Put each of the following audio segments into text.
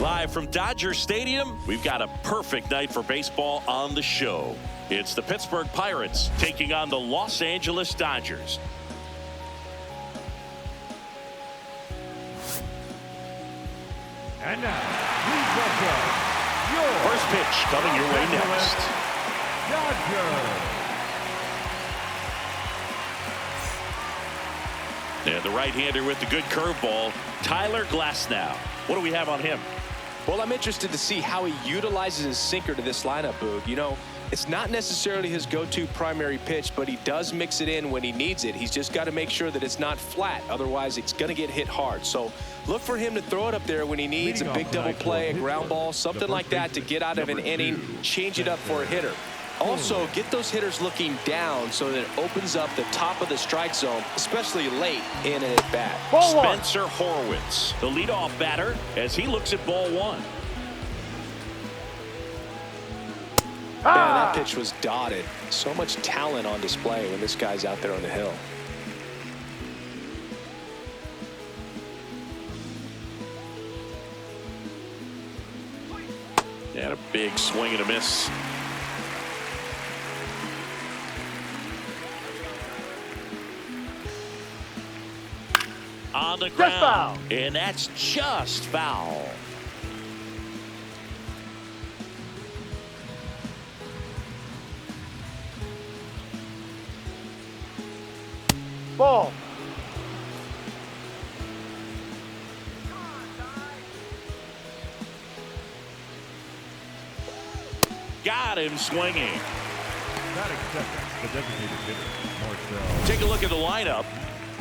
Live from Dodger Stadium, we've got a perfect night for baseball on the show. It's the Pittsburgh Pirates taking on the Los Angeles Dodgers. And now, please welcome your first pitch coming your way next. Dodgers. And the right-hander with the good curveball, Tyler Glasnow. What do we have on him? Well, I'm interested to see how he utilizes his sinker to this lineup, Boog. You know, it's not necessarily his go-to primary pitch, but he does mix it in when he needs it. He's just got to make sure that it's not flat. Otherwise, it's going to get hit hard. So look for him to throw it up there when he needs a big double play, a ground ball, something like that to get out of an inning, change it up for a hitter. Also, get those hitters looking down so that it opens up the top of the strike zone, especially late in an at-bat. Spencer Horwitz, the leadoff batter, as he looks at ball one. Man, that pitch was dotted. So much talent on display when this guy's out there on the hill. And a big swing and a miss. On the ground, and that's just foul. Ball. Got him swinging. Not accepted. The designated hitter, Marcel. Take a look at the lineup.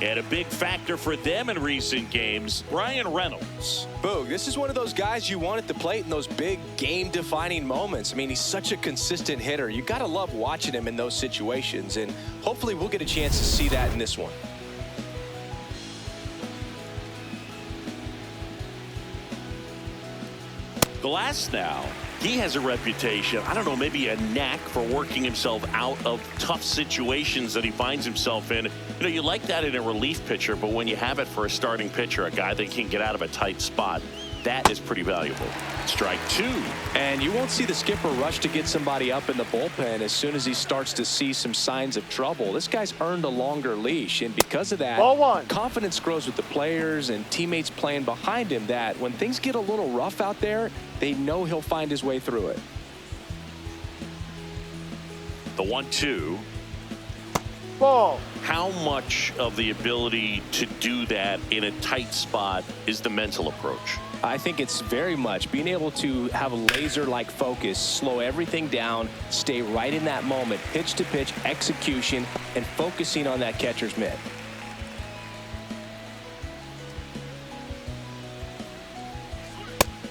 And a big factor for them in recent games, Ryan Reynolds. Boog, this is one of those guys you want at the plate in those big game-defining moments. I mean, he's such a consistent hitter. You got to love watching him in those situations, and hopefully we'll get a chance to see that in this one. Glasnow, he has a reputation, I don't know, maybe a knack for working himself out of tough situations that he finds himself in. You know, you like that in a relief pitcher, but when you have it for a starting pitcher, a guy that can get out of a tight spot, that is pretty valuable. Strike two. And you won't see the skipper rush to get somebody up in the bullpen as soon as he starts to see some signs of trouble. This guy's earned a longer leash, and because of that, confidence grows with the players and teammates playing behind him that when things get a little rough out there, they know he'll find his way through it. The 1-2. Ball. How much of the ability to do that in a tight spot is the mental approach? I think it's very much being able to have a laser-like focus, slow everything down, stay right in that moment, pitch-to-pitch execution, and focusing on that catcher's mitt.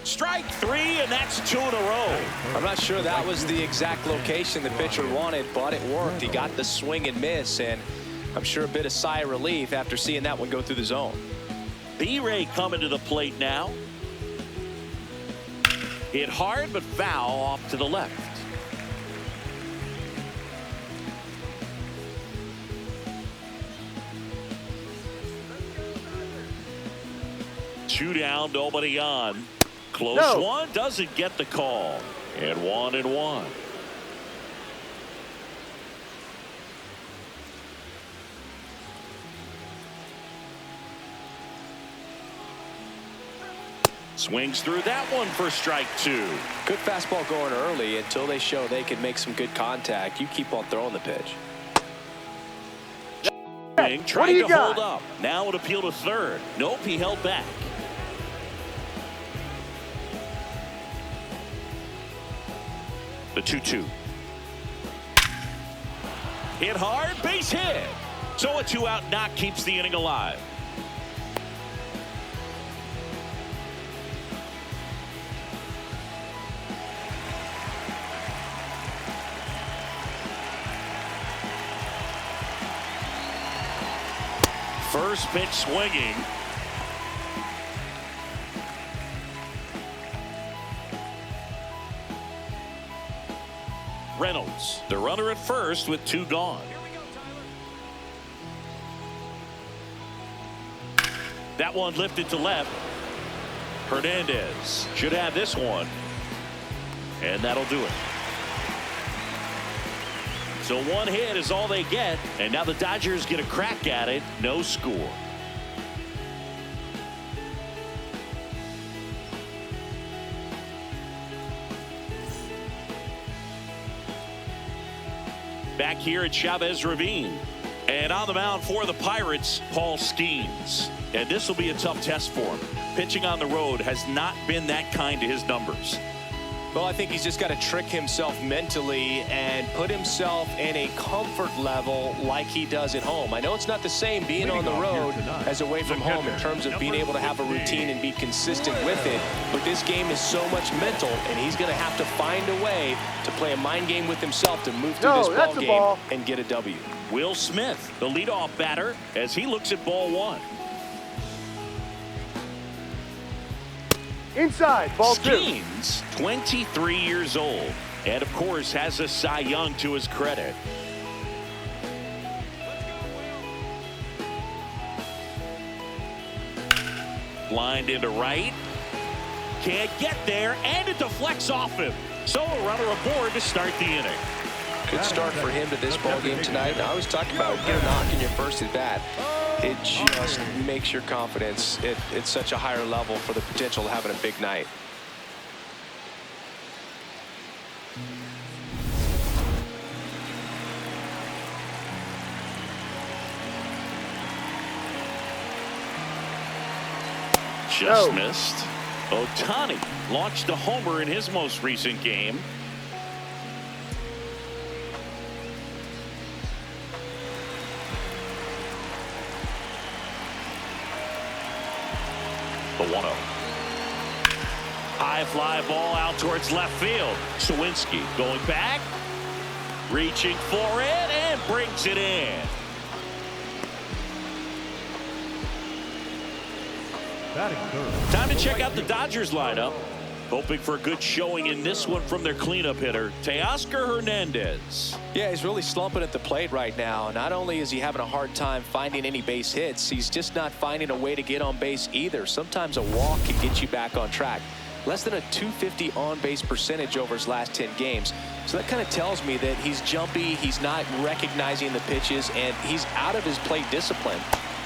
Strike three, and that's two in a row. I'm not sure that was the exact location the pitcher wanted, but it worked. He got the swing and miss, and I'm sure a bit of sigh of relief after seeing that one go through the zone. B-Ray coming to the plate now. Hit hard, but foul off to the left. Two down, nobody on. Close one, doesn't get the call. And 1-1. Swings through that one for strike two. Good fastball going early until they show they can make some good contact. You keep on throwing the pitch. Trying to hold up. Now an appeal to third. Nope, he held back. The 2-2. Hit hard, base hit. So a two-out knock keeps the inning alive. First pitch swinging. Reynolds, the runner at first with two gone. That one lifted to left. Hernandez should have this one. And that'll do it. So one hit is all they get. And now the Dodgers get a crack at it. No score. Back here at Chavez Ravine. And on the mound for the Pirates, Paul Skeens. And this will be a tough test for him. Pitching on the road has not been that kind to his numbers. Well, I think he's just got to trick himself mentally and put himself in a comfort level like he does at home. I know it's not the same being on the road as away from home in terms of being able to have a routine and be consistent with it. But this game is so much mental, and he's going to have to find a way to play a mind game with himself to move through this ball game and get a W. Will Smith, the leadoff batter, as he looks at ball one. Inside, ball two. Skeens, 23 years old, and of course has a Cy Young to his credit. Lined into right. Can't get there, and it deflects off him. So a runner aboard to start the inning. Good start for him to this ball game tonight. I always talk about get a knock in your first at bat. It just makes your confidence at such a higher level for the potential of having a big night. Just missed. Ohtani launched a homer in his most recent game. The 1-0. High fly ball out towards left field. Sawinski going back, reaching for it, and brings it in. Batting third. Time to check out the Dodgers lineup. Hoping for a good showing in this one from their cleanup hitter, Teoscar Hernandez. Yeah, he's really slumping at the plate right now. Not only is he having a hard time finding any base hits, he's just not finding a way to get on base either. Sometimes a walk can get you back on track. Less than a .250 on-base percentage over his last 10 games. So that kind of tells me that he's jumpy, he's not recognizing the pitches, and he's out of his plate discipline.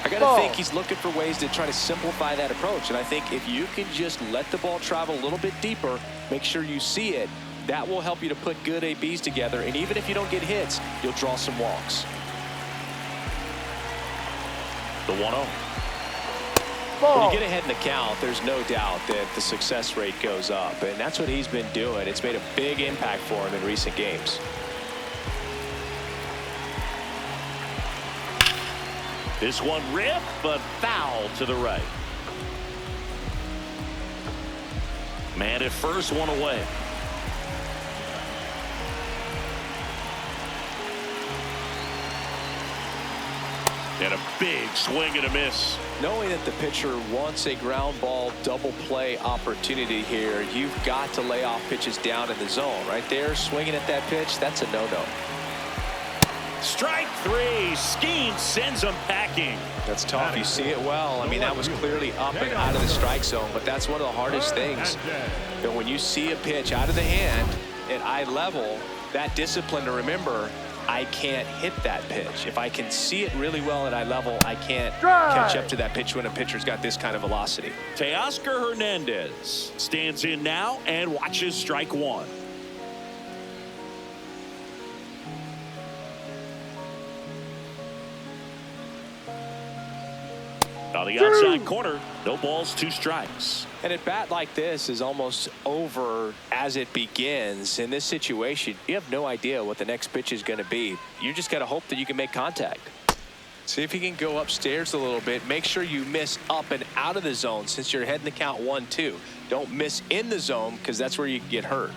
I got to think he's looking for ways to try to simplify that approach. And I think if you can just let the ball travel a little bit deeper, make sure you see it, that will help you to put good ABs together. And even if you don't get hits, you'll draw some walks. The 1-0. When you get ahead in the count, there's no doubt that the success rate goes up. And that's what he's been doing. It's made a big impact for him in recent games. This one ripped, but foul to the right. Man at first, one away. And a big swing and a miss. Knowing that the pitcher wants a ground ball double play opportunity here, you've got to lay off pitches down in the zone. Right there, swinging at that pitch, that's a no-no. Strike three. Skeens sends him packing. That's tough. You see it well. I mean, that was clearly up and out of the strike zone, but that's one of the hardest things. You know, when you see a pitch out of the hand at eye level, that discipline to remember, I can't hit that pitch. If I can see it really well at eye level, I can't catch up to that pitch when a pitcher's got this kind of velocity. Teoscar Hernandez stands in now and watches strike one. On the outside corner, no balls, two strikes. And a bat like this is almost over as it begins. In this situation, you have no idea what the next pitch is going to be. You just got to hope that you can make contact. See if you can go upstairs a little bit. Make sure you miss up and out of the zone since you're heading the count 1-2. Don't miss in the zone because that's where you can get hurt.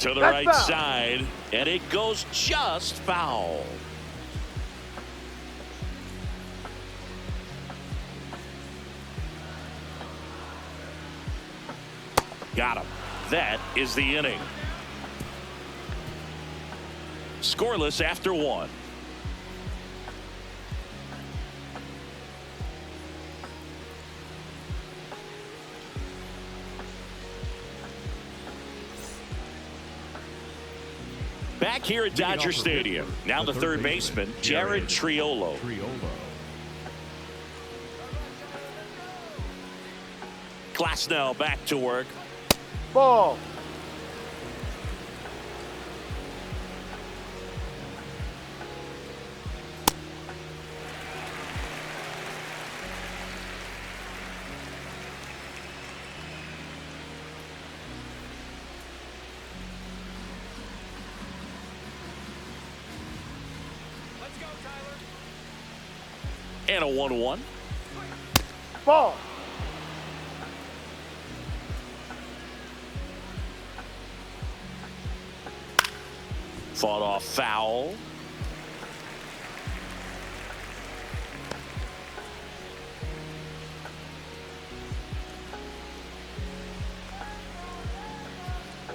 To the right side, and it goes just foul. Got him. That is the inning. Scoreless after one. Back here at Dodger Stadium. Now the third baseman, Jared Triolo. Glasnow back to work. Ball. And a 1-1. Ball. Fought off foul.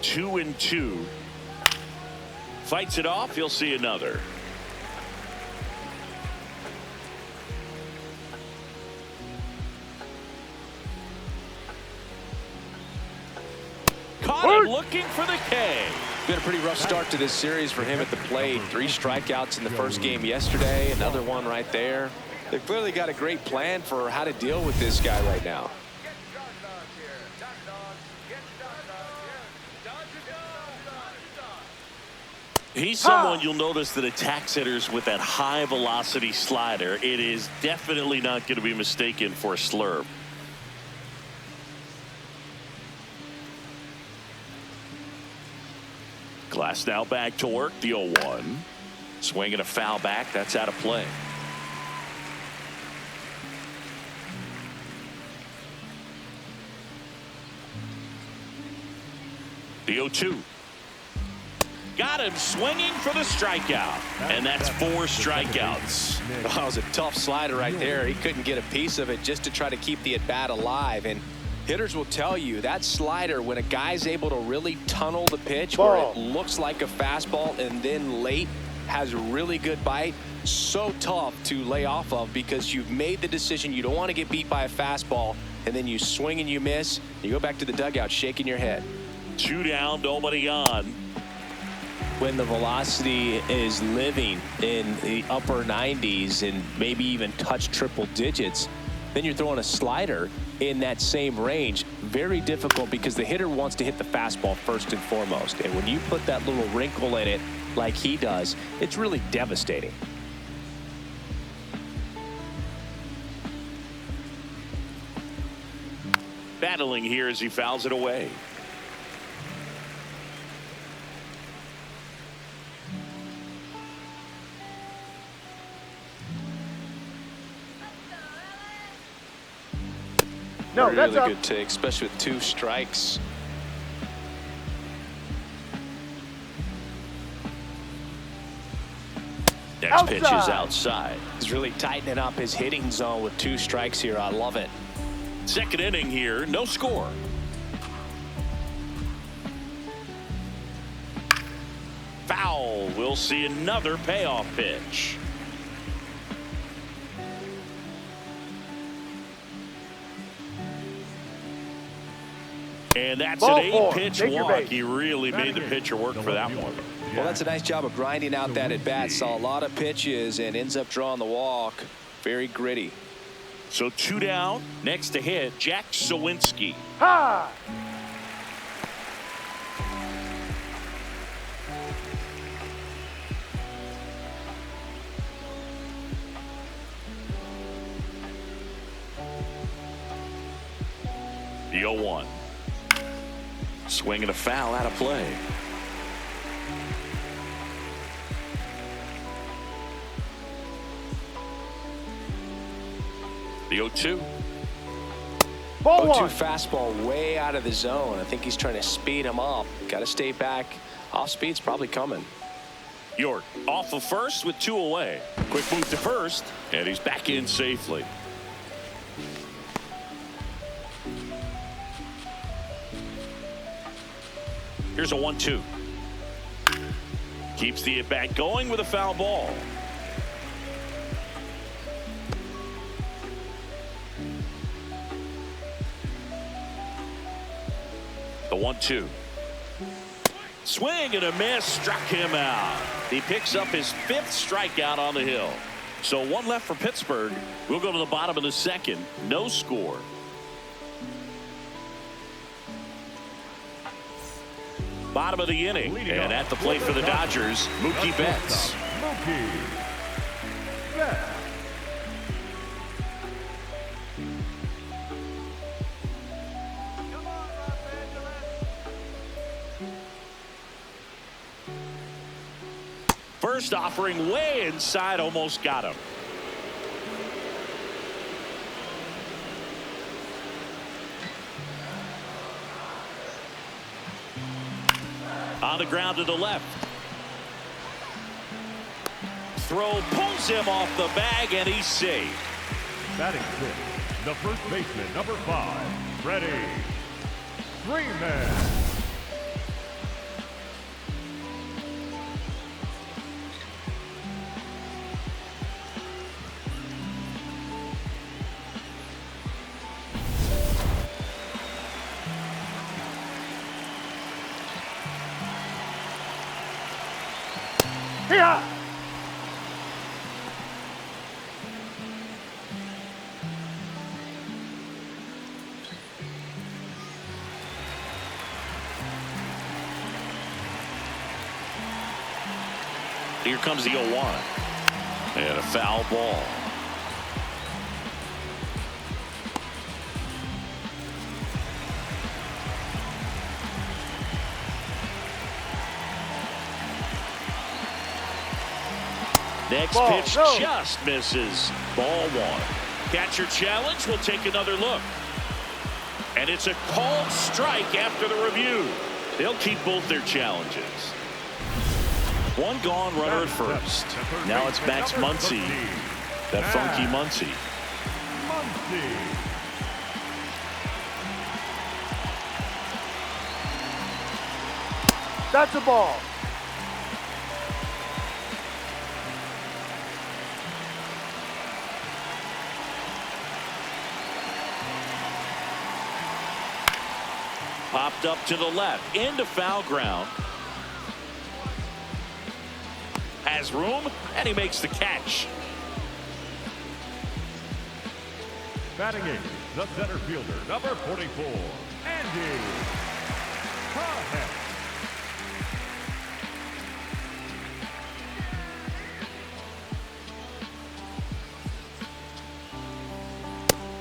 Two and two. Fights it off. You'll see another. Caught him looking for the K. Been a pretty rough start to this series for him at the plate. 3 strikeouts in the first game yesterday. Another one right there. They've clearly got a great plan for how to deal with this guy right now. He's someone you'll notice that attacks hitters with that high velocity slider. It is definitely not going to be mistaken for a slurve. Glasnow back to work. The 0-1. Swinging a foul back. That's out of play. The 0-2. Got him swinging for the strikeout. And that's 4 strikeouts. That was a tough slider right there. He couldn't get a piece of it just to try to keep the at-bat alive. And hitters will tell you that slider, when a guy's able to really tunnel the pitch where it looks like a fastball and then late has a really good bite, so tough to lay off of because you've made the decision you don't want to get beat by a fastball, and then you swing and you miss. You go back to the dugout shaking your head. 2 down, nobody on. When the velocity is living in the upper 90s and maybe even touch triple digits, then you're throwing a slider in that same range. Very difficult because the hitter wants to hit the fastball first and foremost. And when you put that little wrinkle in it like he does, it's really devastating. Battling here as he fouls it away. No, really that's good take, especially with 2 strikes. Next pitch is outside. He's really tightening up his hitting zone with 2 strikes here. I love it. Second inning here, no score. Foul. We'll see another payoff pitch. And that's an 8-pitch walk. He really made the pitcher work for that one. Well, that's a nice job of grinding out that at bat. Saw a lot of pitches and ends up drawing the walk. Very gritty. So 2 down. Next to hit, Jack Sawinski. Ha! The 0-1. Swinging a foul out of play. The 0-2. Ball 0-2 one. fastball way out of the zone. I think he's trying to speed him up. Got to stay back. Off speed's probably coming. York off of first with 2 away. Quick move to first, and he's back in safely. Here's a 1-2. Keeps the at bat going with a foul ball. The 1-2. Swing and a miss, struck him out. He picks up his 5th strikeout on the hill. So 1 left for Pittsburgh. We'll go to the bottom of the 2nd. No score. Bottom of the inning. And at the plate for the Dodgers, Mookie Betts. Mookie Betts. First offering way inside, almost got him. On the ground to the left. Throw pulls him off the bag, and he's safe. Batting 6th, the first baseman, number 5, Freddie Freeman. Here. Here comes the 0-1. And a foul ball. Next Ball, pitch no. just misses. Ball 1. Catcher challenge. We'll take another look. And it's a called strike after the review. They'll keep both their challenges. 1 gone, runner at first. Now it's Max Muncy. That funky Muncy. That's a ball. Popped up to the left, into foul ground. Has room, and he makes the catch. Batting 8th, the center fielder, number 44, Andy Cohen.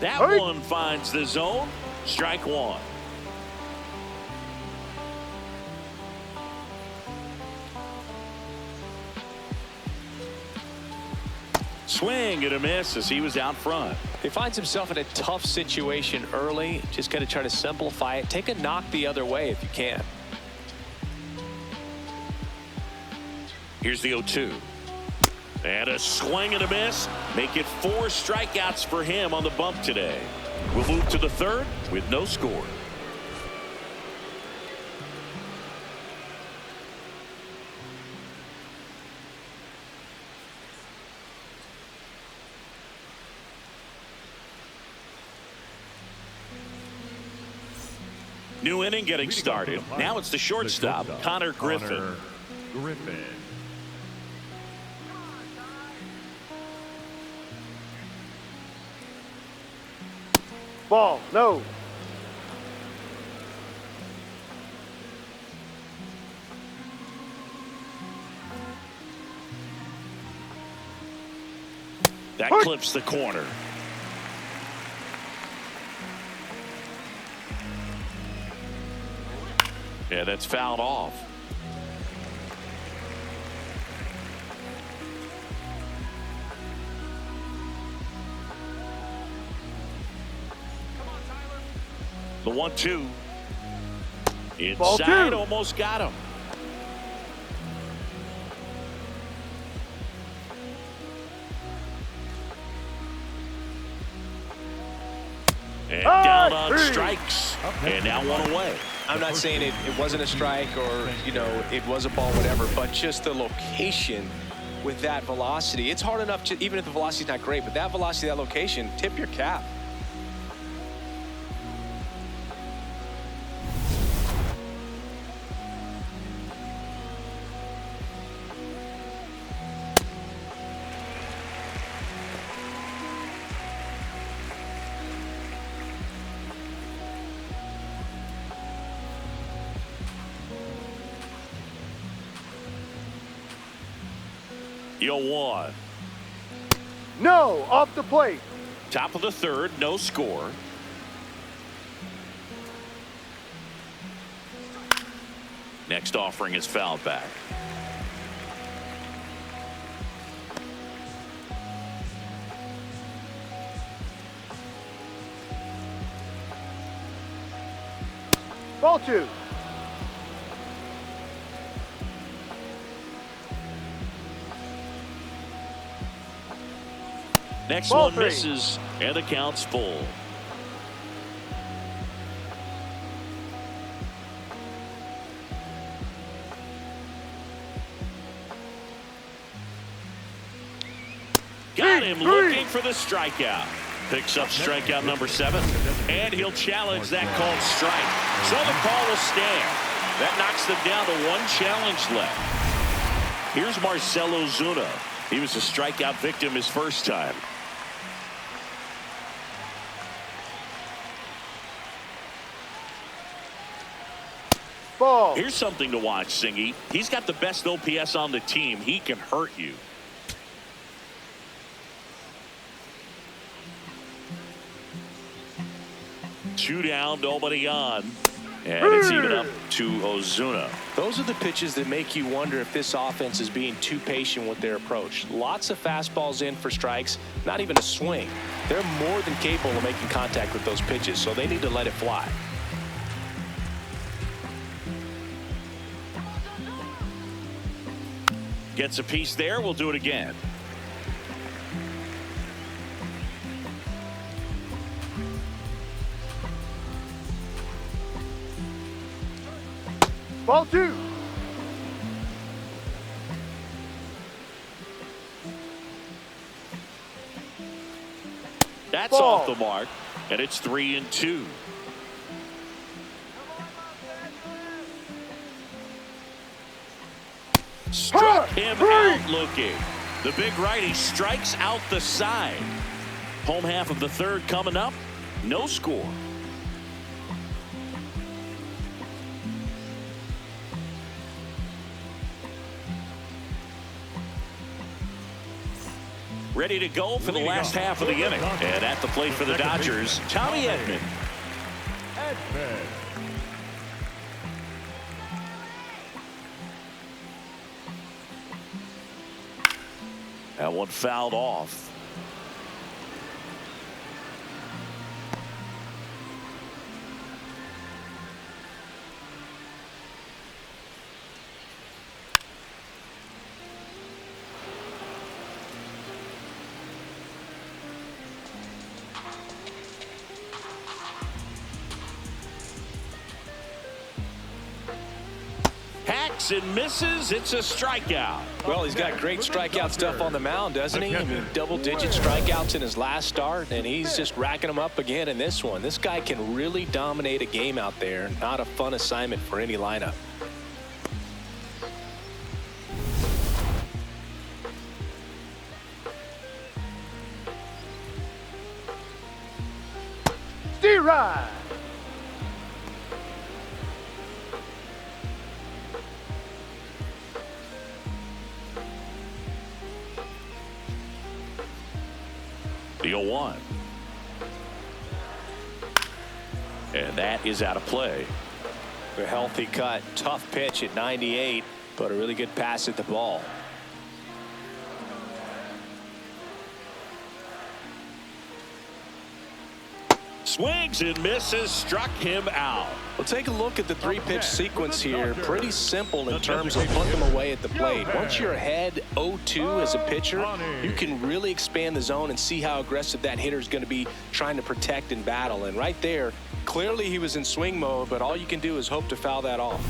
That Hey. one finds the zone. Strike 1. Swing and a miss as he was out front. He finds himself in a tough situation early. Just got to try to simplify it. Take a knock the other way if you can. Here's the 0-2. And a swing and a miss. Make it 4 strikeouts for him on the bump today. We'll move to the 3rd with no score. New inning getting started. Now it's the shortstop, Connor Griffin. Ball, no. That clips the corner. Yeah, that's fouled off. The 1-2. Inside, almost got him. And down on strikes. And now 1 away. I'm not saying it wasn't a strike or, you know, it was a ball, whatever, but just the location with that velocity. It's hard enough to, even if the velocity's not great, but that velocity, that location, tip your cap. The 0-1. No, off the plate. Top of the third, no score. Next offering is fouled back. Ball 2. Next Ball one 3. misses, and the count's full. Got him looking for the strikeout. Picks up strikeout number 7, and he'll challenge that called strike. So the call will stand. That knocks them down to 1 challenge left. Here's Marcell Ozuna. He was a strikeout victim his first time. Ball. Here's something to watch, Singy. He's got the best OPS on the team. He can hurt you. Two down, nobody on. And it's even up to Ozuna. Those are the pitches that make you wonder if this offense is being too patient with their approach. Lots of fastballs in for strikes, not even a swing. They're more than capable of making contact with those pitches, so they need to let it fly. Gets a piece there. We'll do it again. Ball 2. That's Ball. off the mark, and it's 3-2. Struck him out looking. The big righty strikes out the side. Home half of the third coming up. No score. Ready to go for the last half of the inning. And at the plate for the Dodgers, Tommy Edman. That one fouled off. Hacks and misses. It's a strikeout. Well, he's got great strikeout stuff on the mound, doesn't he? I mean, double-digit strikeouts in his last start, and he's just racking them up again in this one. This guy can really dominate a game out there. Not a fun assignment for any lineup. D-Ride. The 0-1. And that is out of play. A healthy cut. Tough pitch at 98, but a really good pass at the ball. Swings and misses. Struck him out. Well, take a look at the 3-pitch sequence here. Pretty simple in terms of putting them away at the plate. Once you're ahead 0-2 as a pitcher, you can really expand the zone and see how aggressive that hitter is going to be trying to protect and battle. And right there, clearly he was in swing mode, but all you can do is hope to foul that off.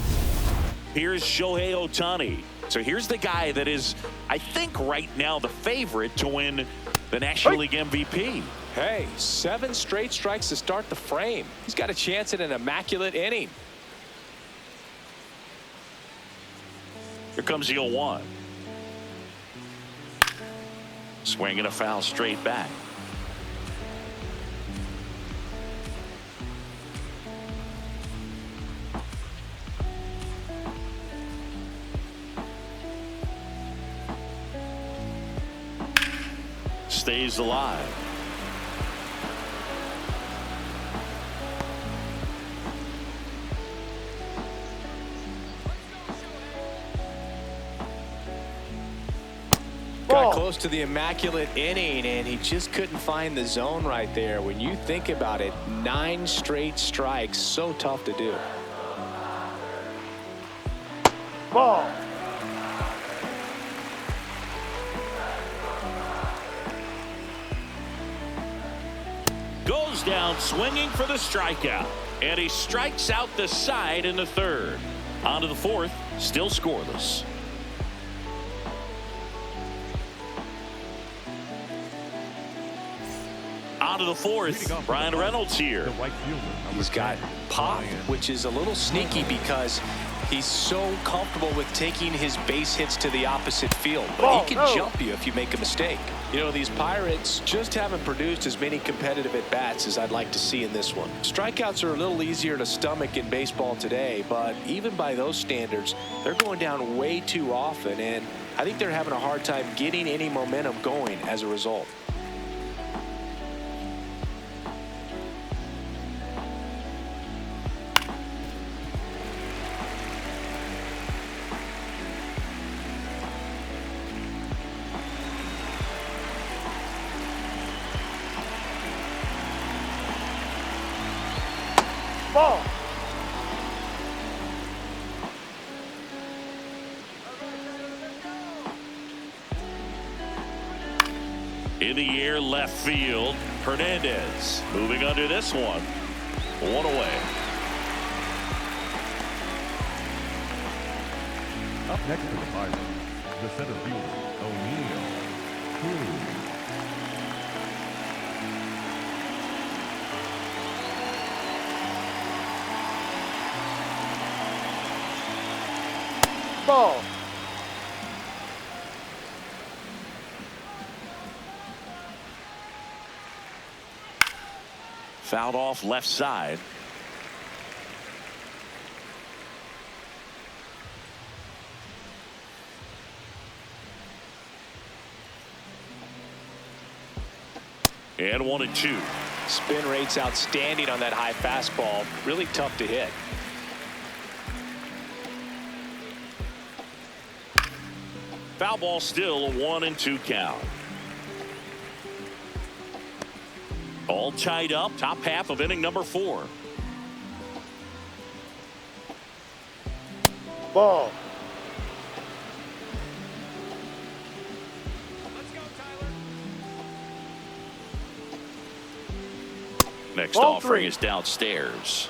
Here's Shohei Ohtani. So here's the guy that is, I think, right now the favorite to win the National League MVP. Hey, 7 straight strikes to start the frame. He's got a chance at an immaculate inning. Here comes the 0-1. Swing and a foul straight back. stays alive. Got close to the immaculate inning, and he just couldn't find the zone right there. When you think about it, 9 straight strikes, so tough to do. Ball. Goes down swinging for the strikeout, and he strikes out the side in the third. On to the fourth, still scoreless. On to the fourth, Brian Reynolds here. He's got pop, which is a little sneaky because he's so comfortable with taking his base hits to the opposite field. But he can jump you if you make a mistake. You know, these Pirates just haven't produced as many competitive at-bats as I'd like to see in this one. Strikeouts are a little easier to stomach in baseball today, but even by those standards, they're going down way too often, and I think they're having a hard time getting any momentum going as a result. Ball. In the air, left field, Hernandez moving under this one. One away. Up next to the Pirates, the center fielder, O'Neill. Ball. Fouled off left side. And 1-2. Spin rate's outstanding on that high fastball. Really tough to hit. Foul ball, still a 1-2 count. All tied up, top half of inning number 4. Ball. Next Ball offering 3. is downstairs.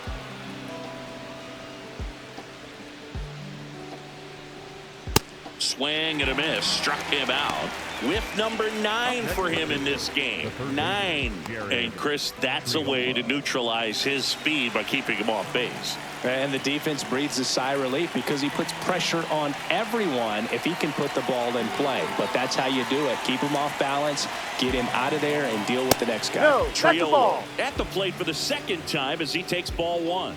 Swing and a miss, struck him out. Whiff number 9 for him in this game. 9. And Chris, that's a way to neutralize his speed by keeping him off base. And the defense breathes a sigh of relief because he puts pressure on everyone if he can put the ball in play. But that's how you do it. Keep him off balance, get him out of there, and deal with the next guy. No, that's the ball. At the plate for the second time as he takes ball 1.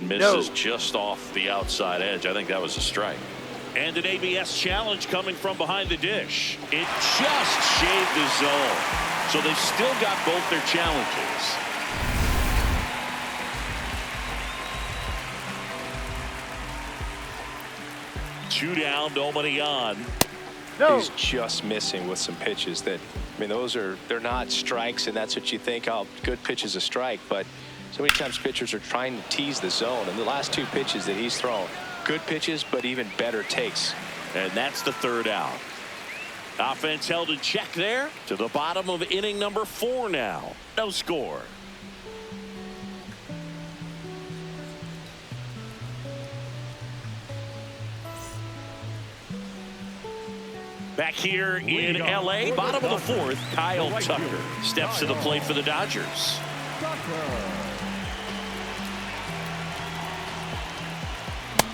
Misses just off the outside edge. I think that was a strike. And an ABS challenge coming from behind the dish. It just shaved the zone. So they've still got both their challenges. Two down, nobody on. No. He's just missing with some pitches that, I mean, they're not strikes, and that's what you think, oh, good pitch is a strike, but so many times pitchers are trying to tease the zone, and the last 2 pitches that he's thrown, good pitches, but even better takes. And that's the third out. Offense held in check there to the bottom of inning number 4 now. No score. Back here in L.A., bottom of the 4th, Kyle Tucker steps to the plate for the Dodgers.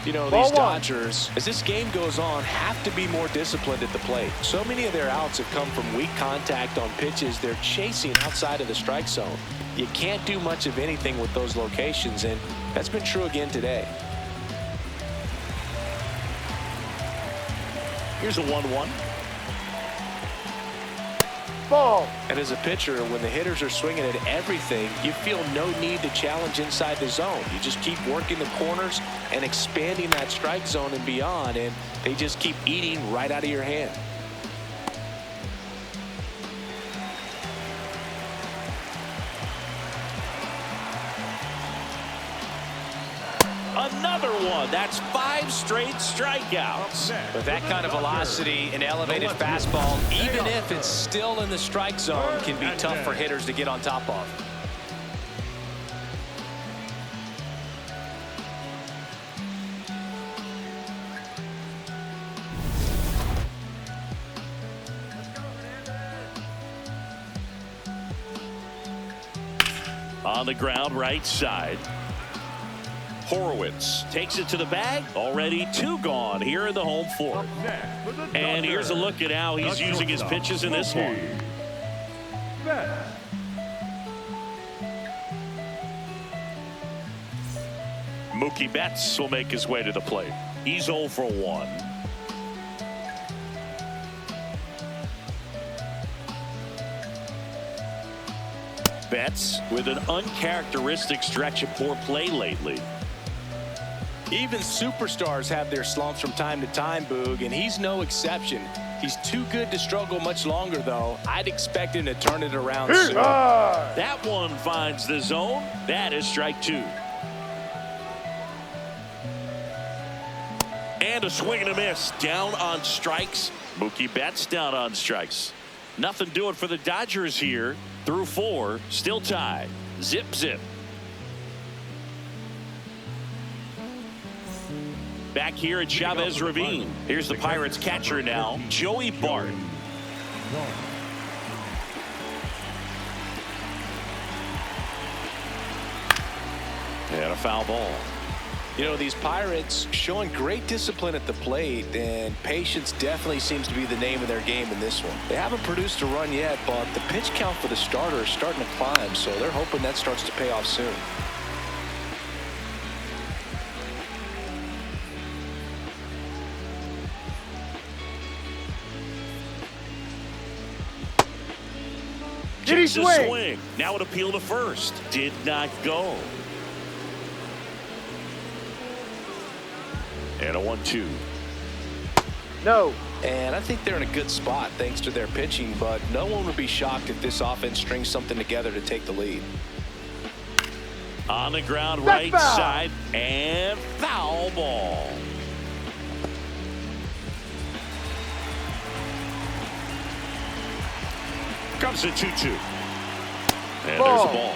You know, these Dodgers, as this game goes on, have to be more disciplined at the plate. So many of their outs have come from weak contact on pitches they're chasing outside of the strike zone. You can't do much of anything with those locations, and that's been true again today. Here's a 1-1. Ball. And as a pitcher, when the hitters are swinging at everything, you feel no need to challenge inside the zone. You just keep working the corners and expanding that strike zone and beyond, and they just keep eating right out of your hand. Another one. That's 5 straight strikeouts. With that kind of velocity, an elevated fastball, even if it's still in the strike zone, can be tough for hitters to get on top of. On the ground, right side. Horowitz takes it to the bag. Already 2 gone here in the home fourth. And here's a look at how he's using his pitches in this one. Mookie Betts will make his way to the plate. He's 0 for 1. Betts with an uncharacteristic stretch of poor play lately. Even superstars have their slumps from time to time, Boog, and he's no exception. He's too good to struggle much longer, though. I'd expect him to turn it around soon. That one finds the zone. That is strike 2. And a swing and a miss. Down on strikes. Mookie Betts down on strikes. Nothing doing for the Dodgers here. Through 4, still tied. Zip, zip. Back here at Chavez Ravine. Here's the Pirates catcher now, Joey Bart. And a foul ball. You know, these Pirates showing great discipline at the plate, and patience definitely seems to be the name of their game in this one. They haven't produced a run yet, but the pitch count for the starter is starting to climb, so they're hoping that starts to pay off soon. Did he Gets a swing? swing. Now an appeal to first. Did not go. And a 1-2. No. And I think they're in a good spot thanks to their pitching, but no one would be shocked if this offense strings something together to take the lead. On the ground, That's right foul. side, and foul ball. Comes a 2-2. And Ball. there's a ball.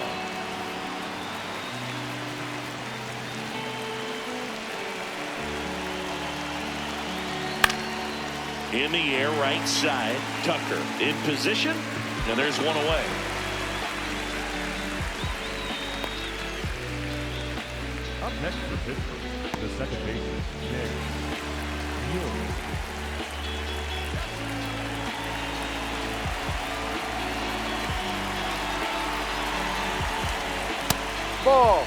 In the air, right side. Tucker in position, and there's one away. Up next for Pittsburgh, the second baseman, Nick Muir. Ball.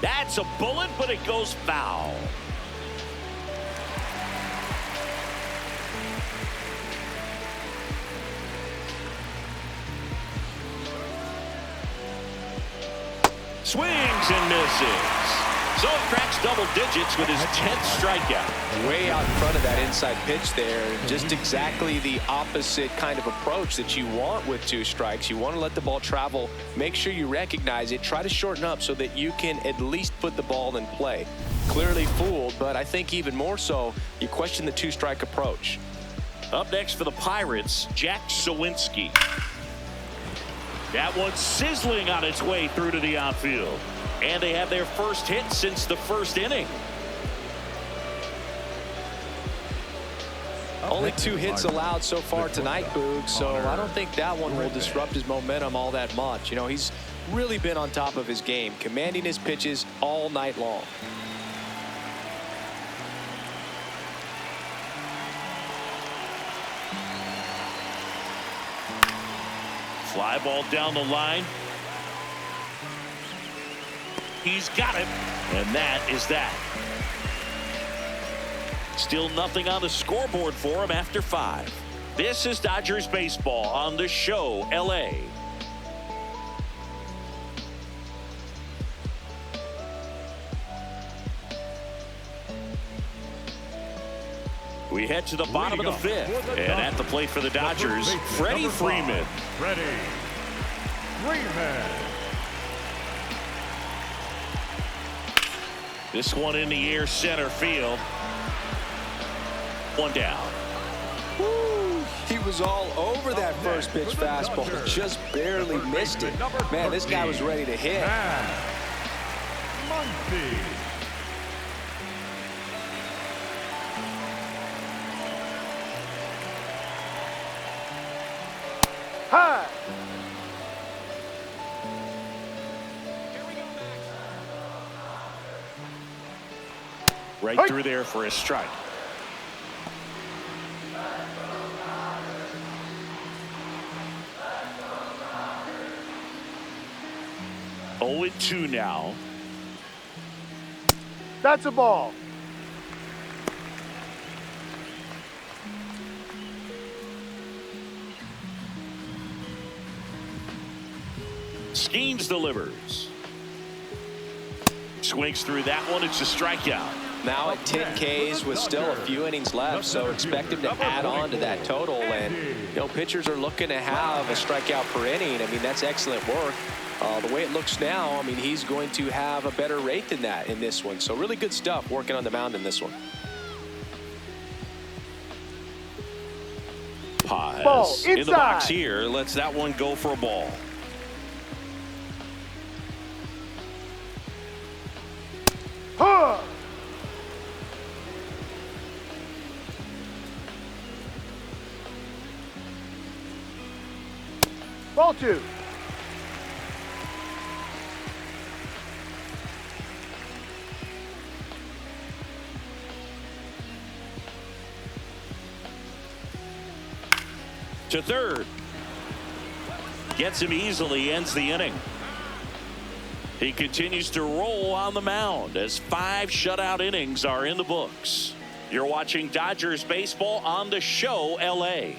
That's a bullet, but it goes foul. Swings and misses. So it cracks double digits with his 10th strikeout. Way out in front of that inside pitch there. Just exactly the opposite kind of approach that you want with 2 strikes. You want to let the ball travel. Make sure you recognize it. Try to shorten up so that you can at least put the ball in play. Clearly fooled, but I think even more so, you question the 2-strike approach. Up next for the Pirates, Jack Sawinski. That one's sizzling on its way through to the outfield. And they have their first hit since the first inning. Only 2 hits allowed so far tonight, Boog, so I don't think that one will disrupt his momentum all that much. You know, he's Really been on top of his game, commanding his pitches all night long. Fly ball down the line. He's got it, and that is that. Still nothing on the scoreboard for him after 5. This is Dodgers baseball on the show, LA. We head to the bottom of the 5th, and at the plate for the Dodgers, Freddie Freeman. Freddie Freeman. This one in the air, center field. One down. Woo, he was all over that first pitch fastball, just barely missed it. Man, this guy was ready to hit. Muncy. High. Right through there for a strike. Oh, 2 now. That's a ball. Skeens delivers. Swings through that one. It's a strikeout. Now at 10 Ks with still a few innings left, so expect him to add on to that total. And, you know, pitchers are looking to have a strikeout per inning. I mean, that's excellent work. The way it looks now, I mean, he's going to have a better rate than that in this one. So really good stuff working on the mound in this one. Paz Ball in the box inside. here. Lets that one go for a ball. Huh. Ball 2. To third. Gets him easily, ends the inning. He continues to roll on the mound as 5 shutout innings are in the books. You're watching Dodgers baseball on the show, LA.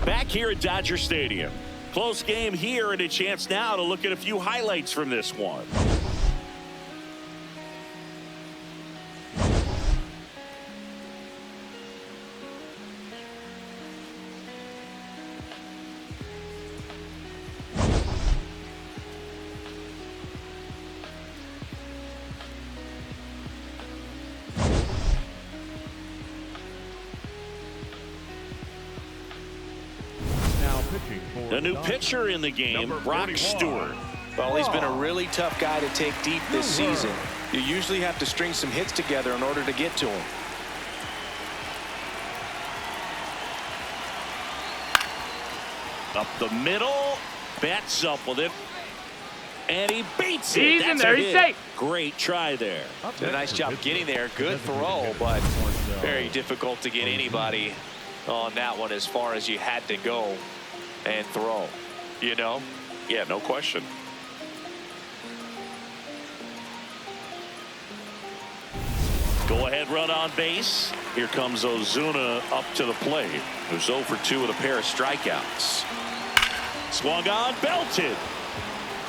Back here at Dodger Stadium. Close game here and a chance now to look at a few highlights from this one. A new pitcher in the game, Brock Stewart. Well, he's been a really tough guy to take deep this season. You usually have to string some hits together in order to get to him. Up the middle, bats up with it, and he beats it. He's in That's there. a He's hit. safe. Great try there. Did a nice job getting there. Good throw, but very difficult to get anybody on that one as far as you had to go and throw. You know? Yeah, no question. Go ahead, run on base. Here comes Ozuna up to the plate. Who's 0 for 2 with a pair of strikeouts. Swung on, belted.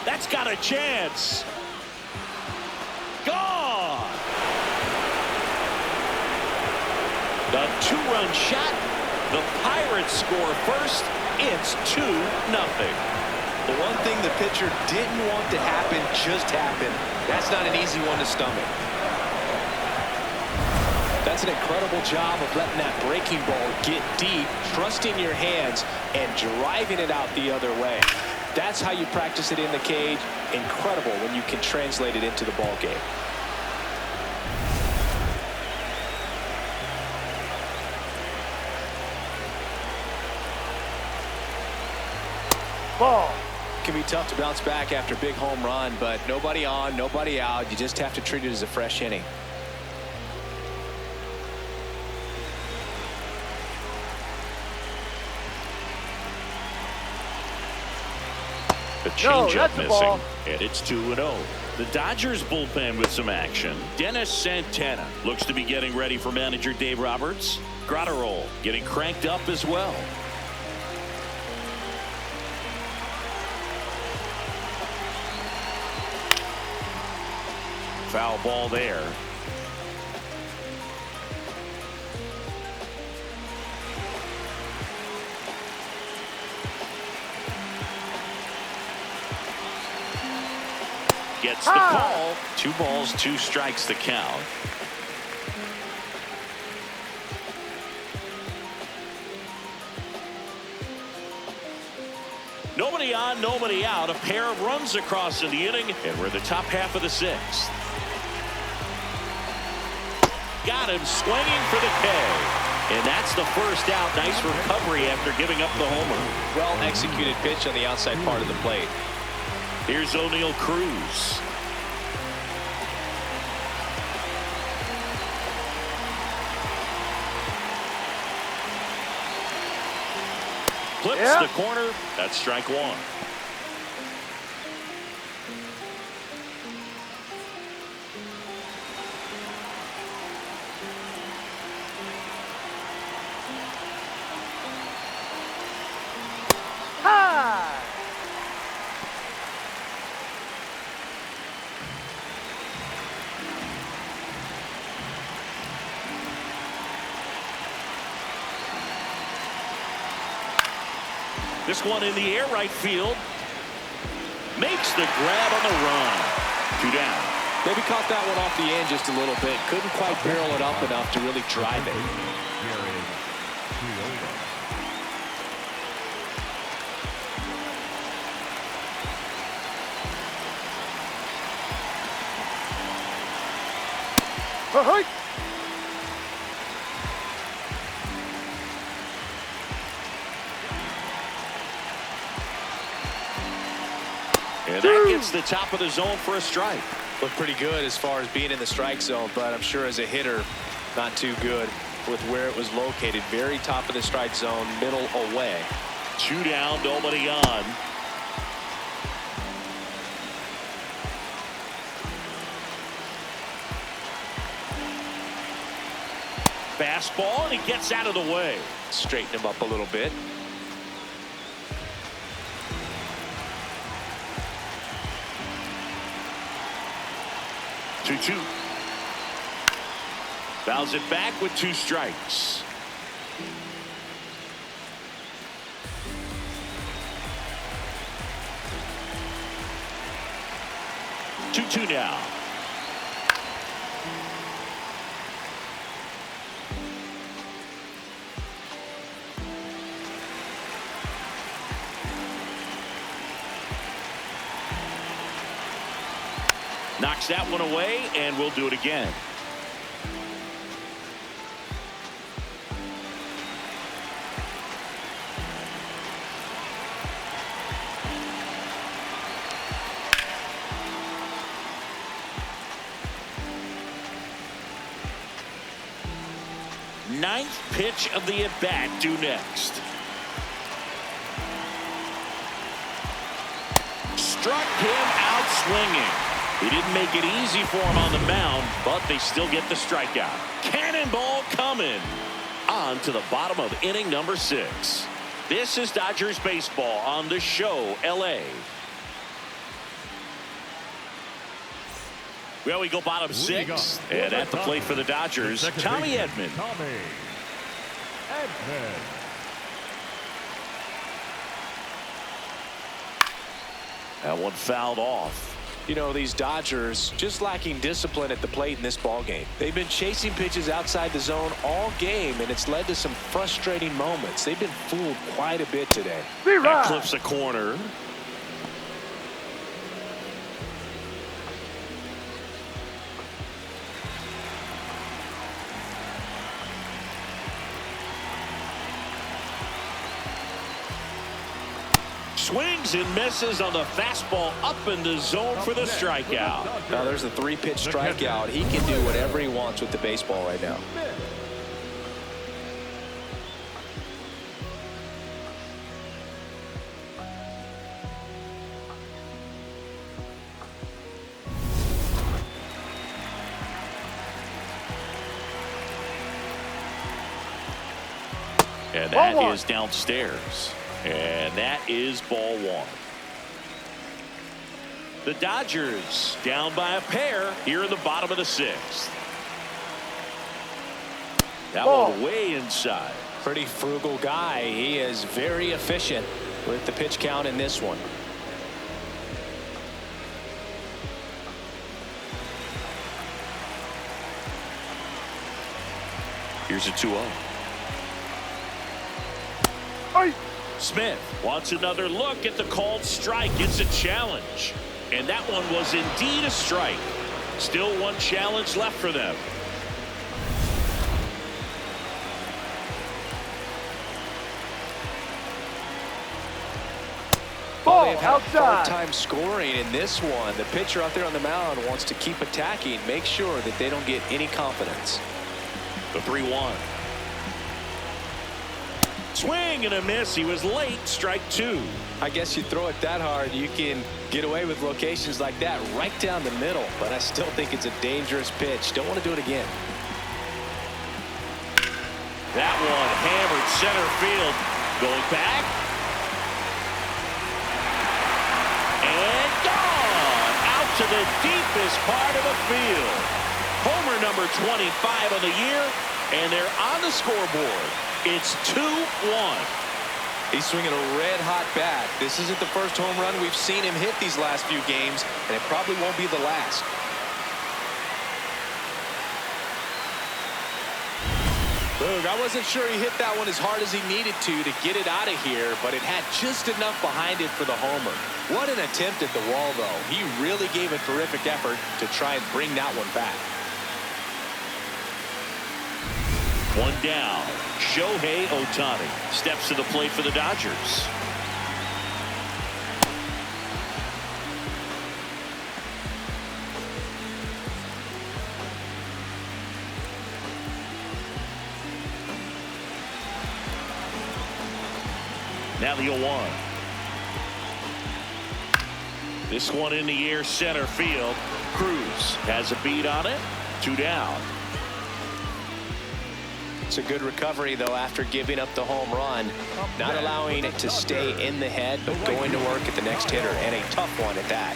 That's got a chance. Gone. The 2-run shot. The Pirates score first. It's 2-0. The one thing the pitcher didn't want to happen just happened. That's not an easy one to stomach. That's an incredible job of letting that breaking ball get deep, trusting your hands, and driving it out the other way. That's how you practice it in the cage. Incredible when you can translate it into the ball game. Ball. can be tough to bounce back after a big home run, but nobody on, nobody out. You just have to treat it as a fresh inning. A changeup that's a missing, ball. and it's 2-0. The Dodgers bullpen with some action. Dennis Santana looks to be getting ready for manager Dave Roberts. Gratterol getting cranked up as well. Foul ball there. Gets the call. 2 balls, 2 strikes the count. Nobody on, nobody out. A pair of runs across in the inning, and we're in the top half of the 6th. Got him swinging for the K. And that's the first out. Nice recovery after giving up the homer. Well executed pitch on the outside part of the plate. Here's O'Neal Cruz. Flips the corner. That's strike 1. High. This one in the air, right field. Makes the grab on the run. 2 down. Maybe caught that one off the end just a little bit. Couldn't quite barrel it up enough to really drive it. Here is Toyota. Hey. And that gets the top of the zone for a strike. Looked pretty good as far as being in the strike zone, but I'm sure as a hitter, not too good with where it was located. Very top of the strike zone, middle away. 2 down, nobody on. Fastball, and he gets out of the way. Straighten him up a little bit. Two. Fouls it back with 2 strikes. Two now. Knocks that one away, and we'll do it again. Ninth pitch of the at-bat due next. Struck him out swinging. He didn't make it easy for him on the mound, but they still get the strikeout. Cannonball coming on to the bottom of inning number 6. This is Dodgers baseball on the show, LA. Well, we go bottom 6, and at the plate for the Dodgers, Tommy Edman. Tommy Edman. That one fouled off. You know, these Dodgers just lacking discipline at the plate in this ball game. They've been chasing pitches outside the zone all game, and it's led to some frustrating moments. They've been fooled quite a bit today. That clips a corner. Swings and misses on the fastball up in the zone for the strikeout. Now there's a 3-pitch strikeout. He can do whatever he wants with the baseball right now. And that is downstairs. And that is ball 1. The Dodgers down by a pair here in the bottom of the 6th. That one way inside. Pretty frugal guy. He is very efficient with the pitch count in this one. Here's a 2-0. Smith wants another look at the called strike. It's a challenge. And that one was indeed a strike. Still one challenge left for them. Well, they've had a hard time scoring in this one. The pitcher out there on the mound wants to keep attacking, make sure that they don't get any confidence. The 3-1. Swing and a miss. He was late. Strike 2. I guess you throw it that hard, you can get away with locations like that right down the middle. But I still think it's a dangerous pitch. Don't want to do it again. That one hammered center field. Going back. And gone. Out to the deepest part of the field. Homer number 25 of the year. And they're on the scoreboard. It's 2-1. He's swinging a red-hot bat. This isn't the first home run we've seen him hit these last few games, and it probably won't be the last. Boog, I wasn't sure he hit that one as hard as he needed to get it out of here, but it had just enough behind it for the homer. What an attempt at the wall, though. He really gave a terrific effort to try and bring that one back. One down. Shohei Ohtani steps to the plate for the Dodgers. Now the 0-1. This one in the air, center field. Cruz has a beat on it. 2 down. It's a good recovery, though, after giving up the home run. Not allowing it to stay in the head, but going to work at the next hitter, and a tough one at that.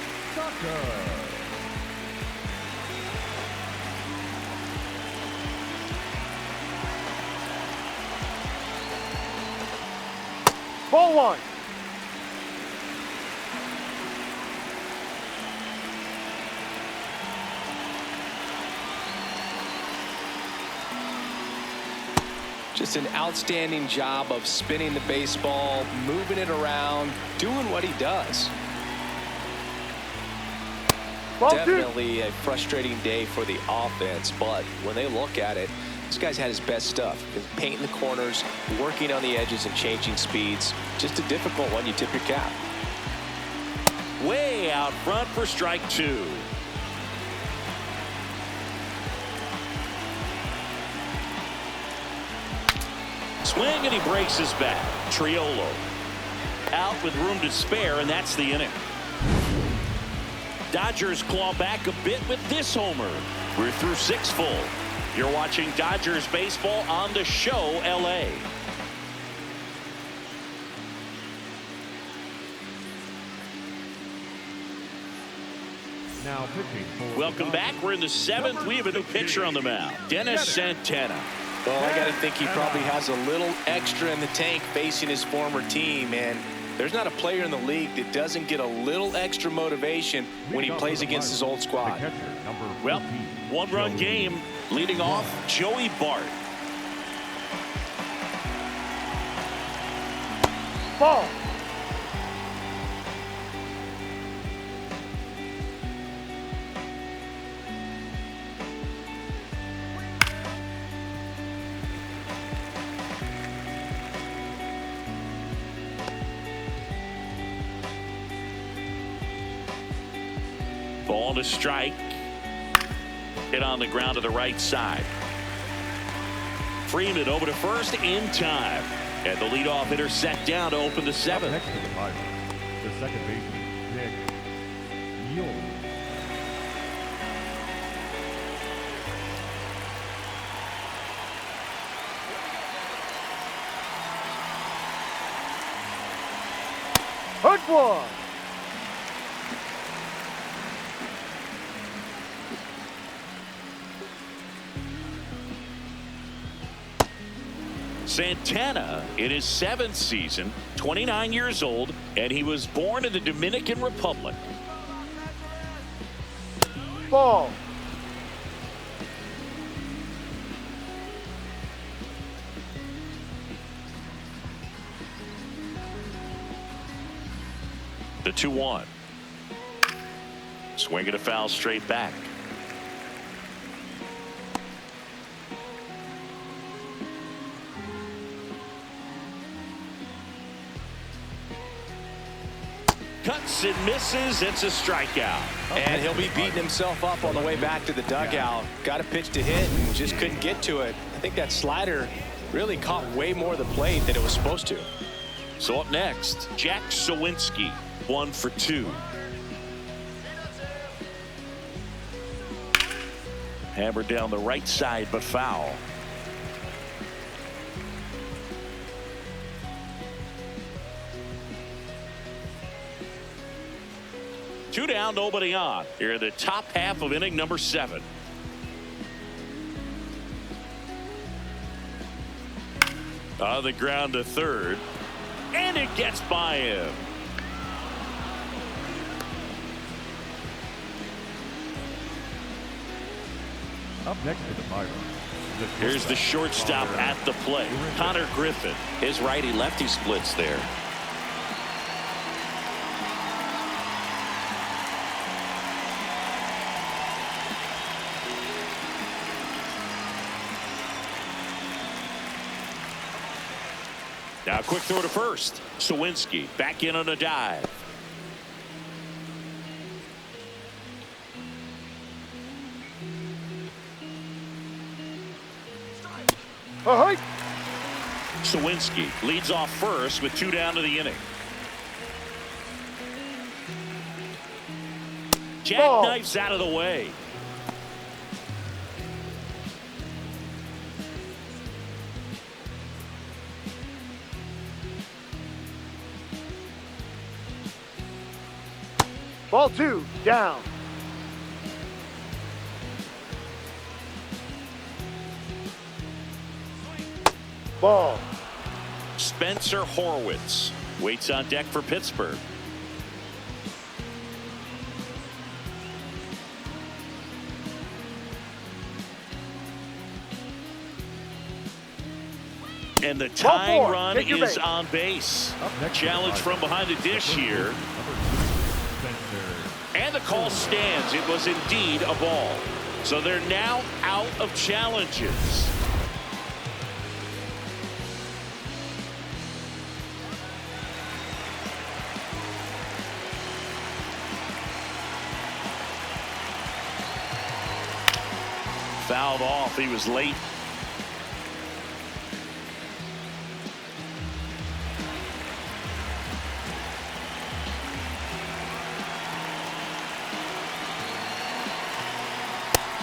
Ball 1. Just an outstanding job of spinning the baseball, moving it around, doing what he does. Definitely a frustrating day for the offense, but when they look at it, this guy's had his best stuff. Painting the corners, working on the edges, and changing speeds. Just a difficult one. You tip your cap. Way out front for strike 2. Swing and he breaks his back. Triolo out with room to spare, and that's the inning. Dodgers claw back a bit with this homer. We're through 6 full. You're watching Dodgers baseball on the show, LA. Now pitching for Welcome back. We're in the 7th. We have a new pitcher on the mound, Dennis Santana. Well, I got to think he probably has a little extra in the tank facing his former team, and there's not a player in the league that doesn't get a little extra motivation when he plays against his old squad. Well, 1-run game, leading off Joey Bart. Ball. Ball to strike. Hit on the ground to the right side. Freeman over to first in time. And the leadoff hitter set down to open the Up seventh. next to the Pirates, the second baseman, Nick Yule. Hurt one. Santana in his 7th season, 29 years old, and he was born in the Dominican Republic. Ball. The 2-1. Swinging a foul straight back. Cuts and misses. It's a strikeout. And he'll be beating himself up on the way back to the dugout. Got a pitch to hit and just couldn't get to it. I think that slider really caught way more of the plate than it was supposed to. So up next, Jack Sawinski, 1 for 2. Hammered down the right side, but foul. Two down, nobody on. Here in the top half of inning number 7. On the ground to third. And it gets by him. Up next to the Pirates, Here's the shortstop at the plate, Connor Griffin. His righty-lefty splits there. Now a quick throw to first. Sawinski back in on a dive. Ahoy. Sawinski leads off first with 2 down to the inning. Jackknifes out of the way. Ball 2, down. Ball. Spencer Horwitz waits on deck for Pittsburgh. And the tying run Take your is base. on base. Up next to the Challenge Pirates, from behind the dish first here. baseman, number 2, Spencer. And the call stands. It was indeed a ball. So they're now out of challenges. Fouled off. He was late.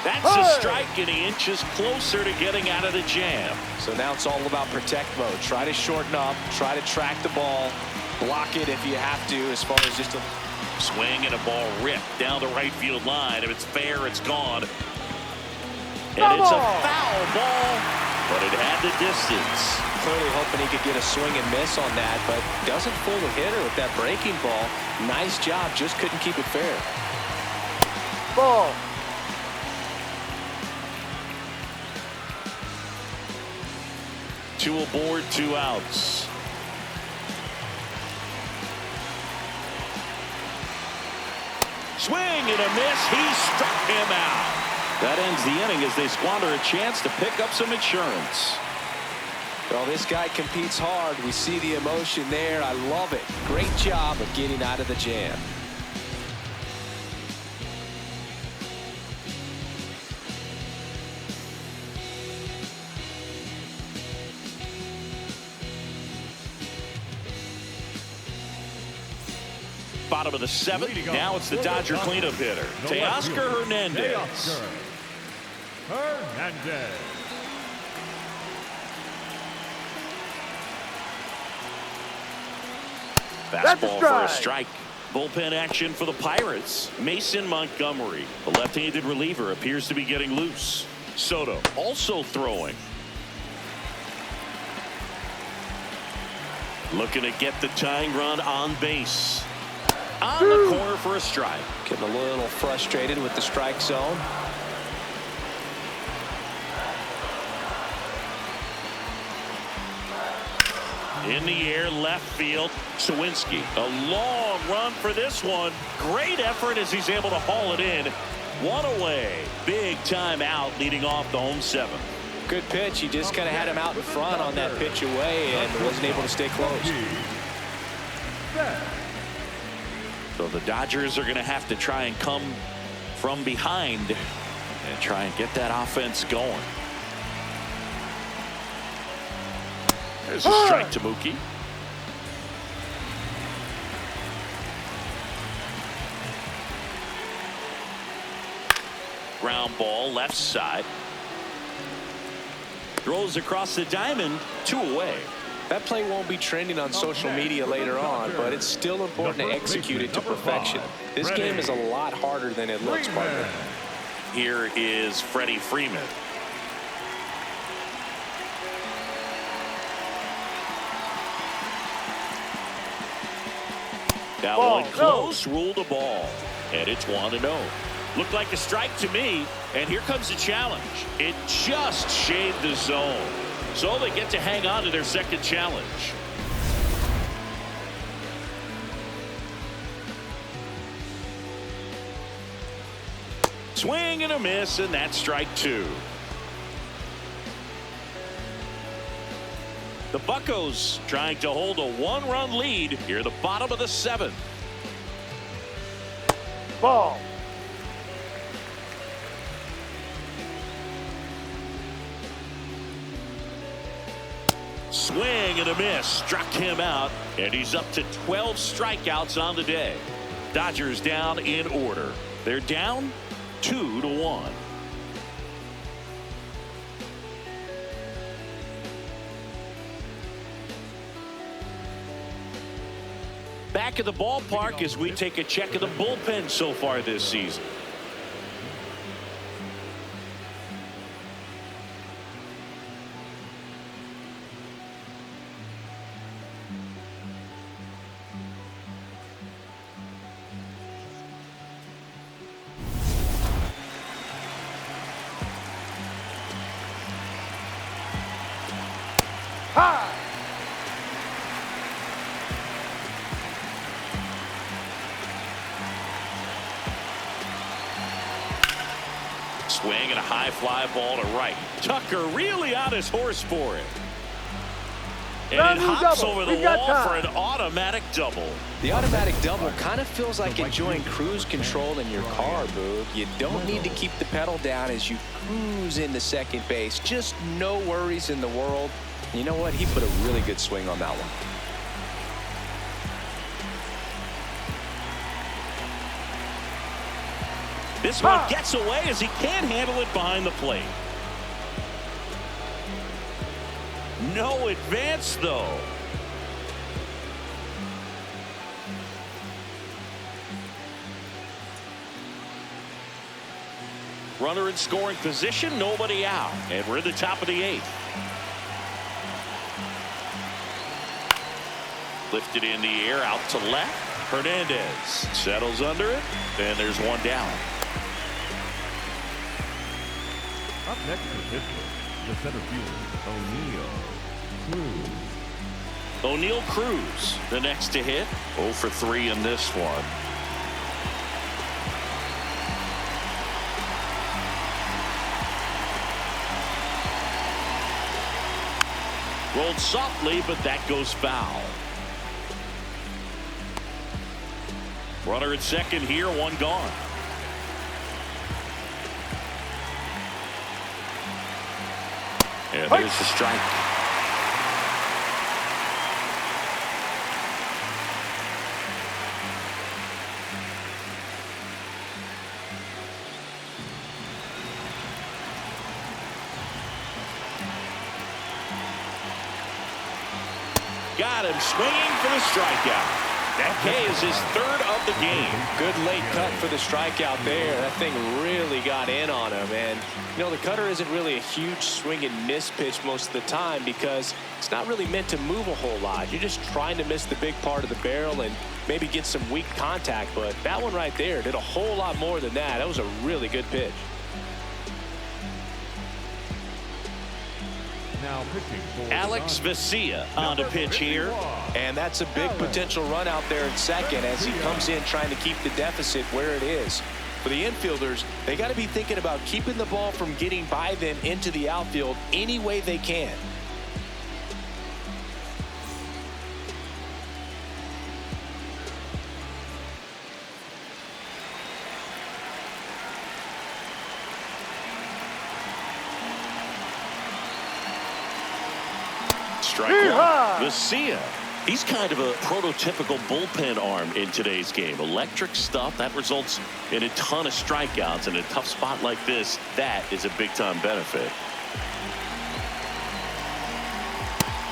That's a strike, and he inches closer to getting out of the jam. So now it's all about protect mode. Try to shorten up, try to track the ball, block it if you have to, as far as just a Swing and a ball ripped down the right field line. If it's fair, it's gone. And it's a foul ball, but it had the distance. clearly hoping he could get a swing and miss on that, but doesn't fool the hitter with that breaking ball. Nice job, just couldn't keep it fair. Ball. Two aboard, 2 outs. Swing and a miss. He struck him out. That ends the inning as they squander a chance to pick up some insurance. Well, this guy competes hard. We see the emotion there. I love it. Great job of getting out of the jam. bottom of the 7th. Now it's the Dodger cleanup hitter, Teoscar Hernandez. Teoscar Hernandez. Fastball for a strike. Bullpen action for the Pirates. Mason Montgomery, the left-handed reliever, appears to be getting loose. Soto also throwing. Looking to get the tying run on base. On the corner for a strike. Getting a little frustrated with the strike zone. In the air, left field, Sawinski. A long run for this one. Great effort as he's able to haul it in. One away. Big time out leading off the home 7th. Good pitch. He just kind of had him out in front on that pitch away and wasn't able to stay close. So the Dodgers are going to have to try and come from behind and try and get that offense going. There's a strike to Mookie. Ground ball left side. Throws across the diamond, 2 away. That play won't be trending on social media later on, but it's still important to execute it to perfection. This game is a lot harder than it looks, partner. Here is Freddie Freeman. That one close, ruled a ball, and it's 1-0. Looked like a strike to me, and here comes the challenge. It just shaved the zone, so they get to hang on to their second challenge. Swing and a miss, and that's strike 2. The Buccos trying to hold a 1-run lead here at the bottom of the 7th. Ball. Swing and a miss, struck him out, and he's up to 12 strikeouts on the day. Dodgers down in order. They're down 2-1. Back at the ballpark as we take a check of the bullpen so far this season. High. Swing and a high fly ball to right. Tucker really on his horse for it. And it hops over the wall for an automatic double. The automatic double kind of feels like enjoying cruise control in your car, Boog. You don't need to keep the pedal down as you cruise into second base. Just no worries in the world. You know what? He put a really good swing on that one. This one gets away as he can't handle it behind the plate. No advance, though. Runner in scoring position, nobody out. And we're in the top of the 8th. Lifted in the air, out to left. Hernandez settles under it, and there's one down. Up next is Pittsburgh, the center fielder, O'Neal Cruz, the next to hit. 0 for 3 in this one. Rolled softly, but that goes foul. Runner at second here, one gone. And there's the strike. Got him swinging for the strikeout. That K is his third of the game. Good late cut for the strikeout there. That thing really got in on him. And, you know, the cutter isn't really a huge swing and miss pitch most of the time because it's not really meant to move a whole lot. You're just trying to miss the big part of the barrel and maybe get some weak contact. But that one right there did a whole lot more than that. That was a really good pitch. Now pitching for Alex Vesia on the pitch here. And that's a big potential run out there in second as he comes in trying to keep the deficit where it is. For the infielders, they got to be thinking about keeping the ball from getting by them into the outfield any way they can. Strike one. Vesia. He's kind of a prototypical bullpen arm in today's game. Electric stuff that results in a ton of strikeouts. In a tough spot like this, that is a big-time benefit.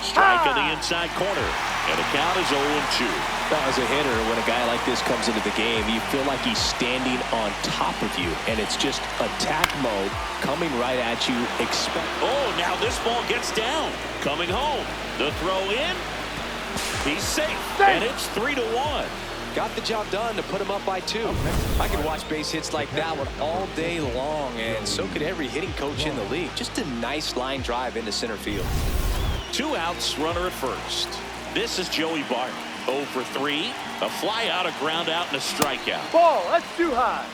Strike on the inside corner, and the count is 0-2. As a hitter, when a guy like this comes into the game, you feel like he's standing on top of you, and it's just attack mode coming right at you. Oh, now this ball gets down. Coming home. The throw in. He's safe. And it's 3-1. Got the job done to put him up by 2. I could watch base hits like that one all day long, and so could every hitting coach in the league. Just a nice line drive into center field. 2 outs, runner at first. This is Joey Bart. 0 for 3. A fly out, a ground out, and a strikeout. Ball, that's too high.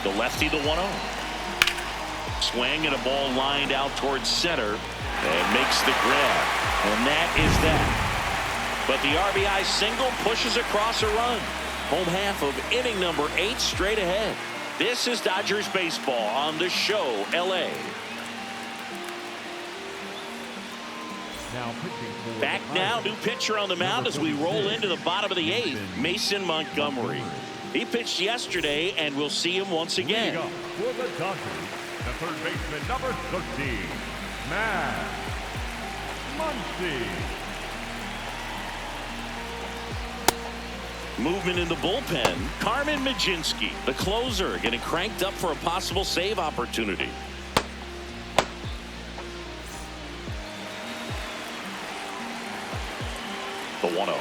The lefty, the 1-0. Swing and a ball lined out towards center and makes the grab. And that is that. But the RBI single pushes across a run. Home half of inning number 8 straight ahead. This is Dodgers baseball on the show, LA. Now pitching for Back now, new pitcher on the mound as we roll into the bottom of the 8th, Mason Montgomery. He pitched yesterday, and we'll see him once again. Leading up for the Dodgers, the third baseman, number 13, Matt Muncy. Movement in the bullpen. Carmen Majinski, the closer, getting cranked up for a possible save opportunity. The 1-0.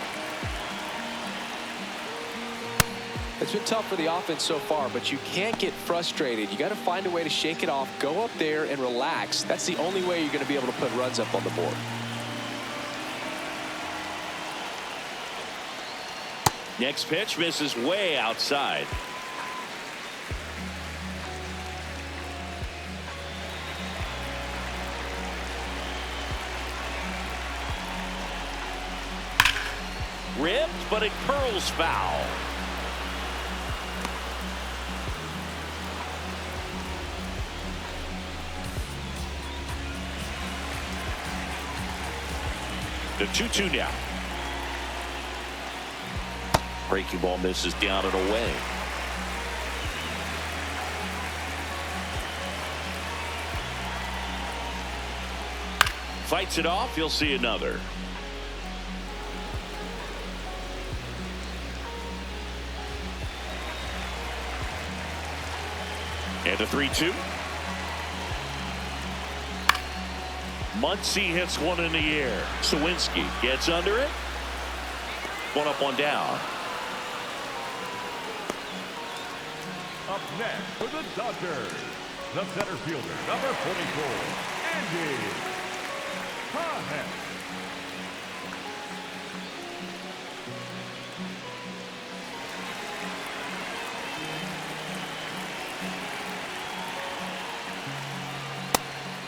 It's been tough for the offense so far, but you can't get frustrated. You got to find a way to shake it off, go up there and relax. That's the only way you're going to be able to put runs up on the board. Next pitch misses way outside. Ripped, but it curls foul. The 2-2 now. Breaking ball misses down and away. Fights it off. You'll see another. And the 3-2. Muncy hits one in the air. Sawinski gets under it. One up, one down. Up next for the Dodgers, the center fielder, number 44, Andy Pahet.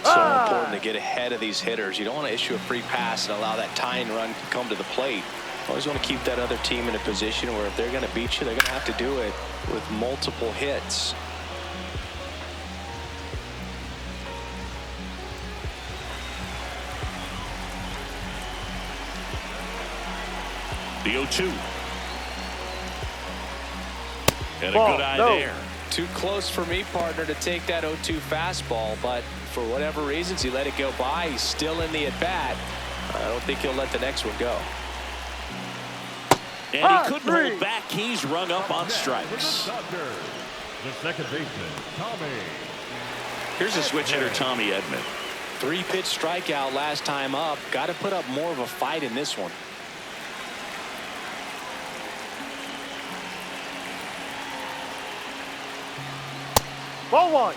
So important to get ahead of these hitters. You don't want to issue a free pass and allow that tying run to come to the plate. Always want to keep that other team in a position where if they're going to beat you, they're going to have to do it with multiple hits. The The 0-2. And a Ball, good eye no. there. Too close for me, partner, to take that 0-2 fastball, but for whatever reasons, he let it go by. He's still in the at-bat. I don't think he'll let the next one go. And he couldn't hold back. He's rung up on strikes. The second baseman, Tommy. Here's a switch hitter, Tommy Edman. 3-pitch strikeout last time up. Got to put up more of a fight in this one. Ball 1.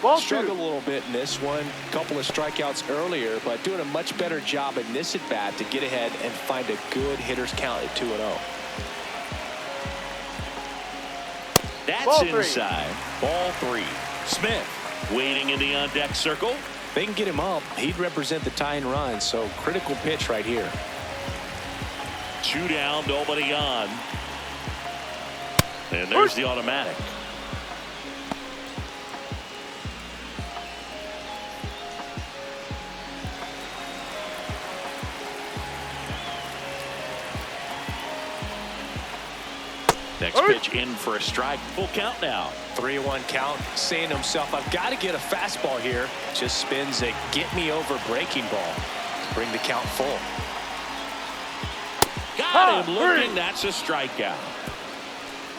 Ball 2. Struggled a little bit in this one. Couple of strikeouts earlier, but doing a much better job in this at-bat to get ahead and find a good hitter's count at 2-0. That's Ball 3. inside. Ball 3. Smith waiting in the on-deck circle. If they can get him up, he'd represent the tying run, so critical pitch right here. 2 down, nobody on. And there's the automatic. Next pitch in for a strike. Full count now. 3-1 count, saying to himself, I've got to get a fastball here. Just spins a get-me-over breaking ball to bring the count full. Got him looking. That's a strikeout.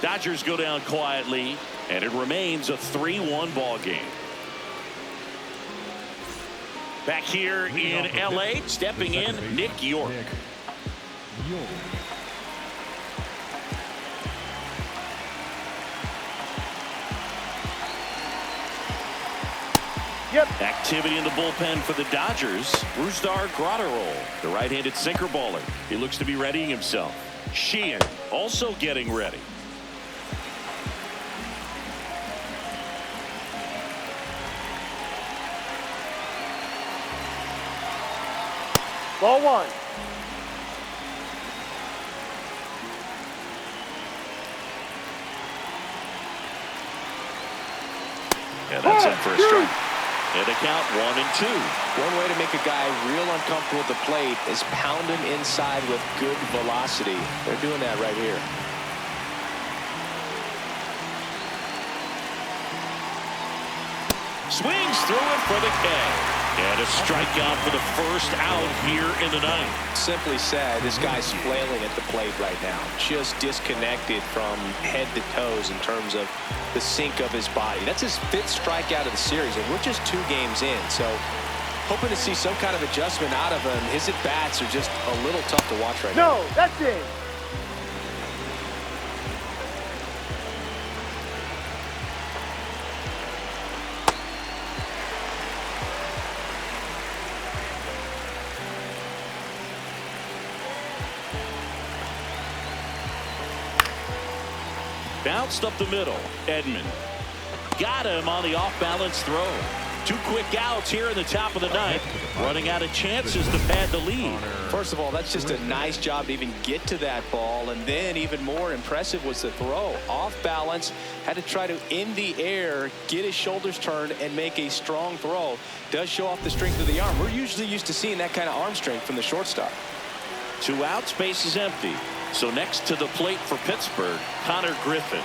Dodgers go down quietly, and it remains a 3-1 ball game. Back here in L.A., stepping in, Nick York. Yep. Activity in the bullpen for the Dodgers. Rusdar Graterol, the right-handed sinker baller. He looks to be readying himself. Sheehan also getting ready. Ball 1. And that's in for a strike. And the count 1-2. One way to make a guy real uncomfortable at the plate is pound him inside with good velocity. They're doing that right here. Swings through it for the K. And a strikeout for the first out here in the ninth. Simply said, this guy's flailing at the plate right now. Just disconnected from head to toes in terms of the sink of his body. That's his 5th strikeout of the series, and we're just 2 games in. So hoping to see some kind of adjustment out of him. His at-bats are just a little tough to watch right now. No, that's it. Bounced up the middle. Edman got him on the off-balance throw. 2 quick outs here in the top of the ninth. Running out of chances to pad the lead. First of all, that's just a nice job to even get to that ball. And then even more impressive was the throw. Off balance, had to try to, in the air, get his shoulders turned and make a strong throw. Does show off the strength of the arm. We're usually used to seeing that kind of arm strength from the shortstop. 2 outs, base is empty. So next to the plate for Pittsburgh, Connor Griffin.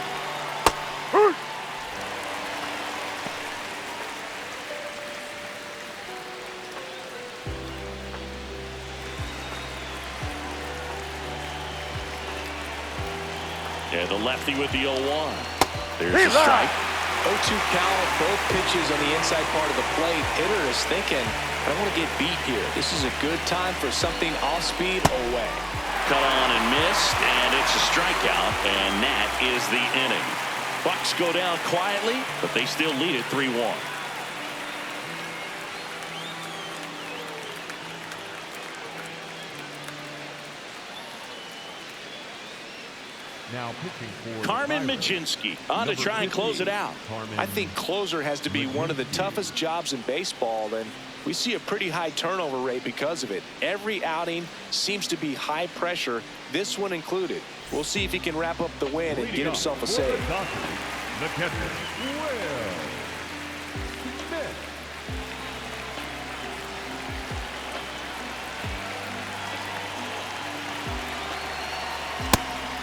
And the lefty with the 0-1. There's a strike. 0-2 count, both pitches on the inside part of the plate. Hitter is thinking, I don't want to get beat here. This is a good time for something off speed away. Cut on and missed, and it's a strikeout, and that is the inning. Bucks go down quietly, but they still lead it 3-1. Now pitching for Carmen Pirates. Mlodzinski on to try and close it out. I think closer has to be one of the toughest jobs in baseball, and we see a pretty high turnover rate because of it. Every outing seems to be high pressure, this one included. We'll see if he can wrap up the win and get himself a save. The catcher, Will.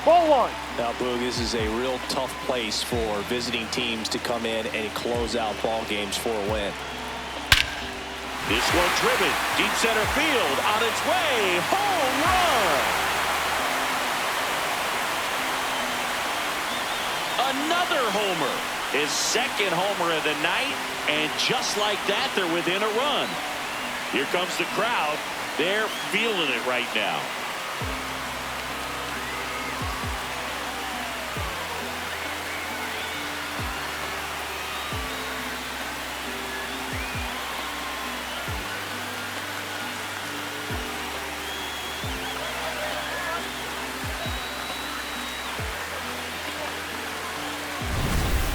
Ball one. Now, Boog, this is a real tough place for visiting teams to come in and close out ball games for a win. This one driven, deep center field, on its way, home run! Another homer, his second homer of the night, and just like that, they're within a run. Here comes the crowd. They're feeling it right now.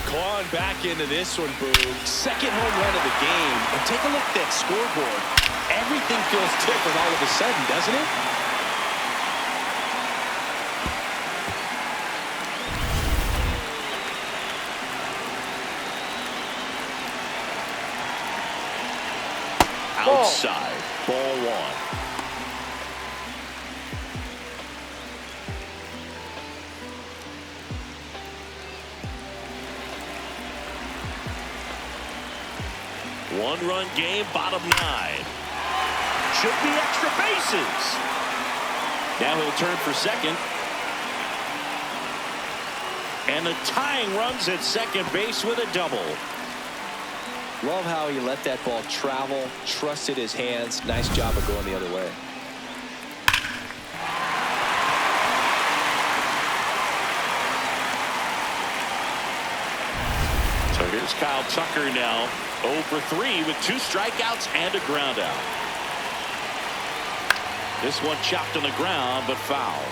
Clawing back into this one, Boog. Second home run of the game. And take a look at that scoreboard. Everything feels different all of a sudden, doesn't it? Outside, ball one. One-run game, bottom nine. Should be extra bases. Now he'll turn for second. And the tying runs at second base with a double. Love how he let that ball travel, trusted his hands. Nice job of going the other way. So here's Kyle Tucker now, 0 for 3 with 2 strikeouts and a ground out. This one chopped on the ground, but foul.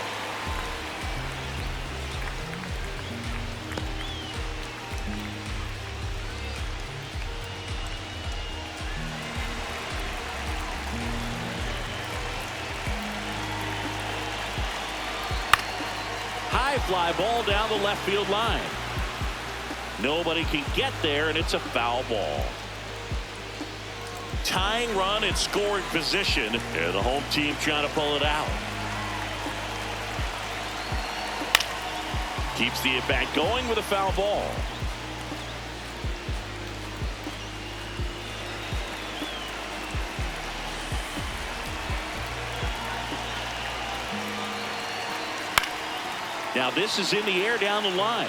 High fly ball down the left field line. Nobody can get there, and it's a foul ball. Tying run in scoring position. The home team trying to pull it out. Keeps the at-bat going with a foul ball. Now this is in the air down the line.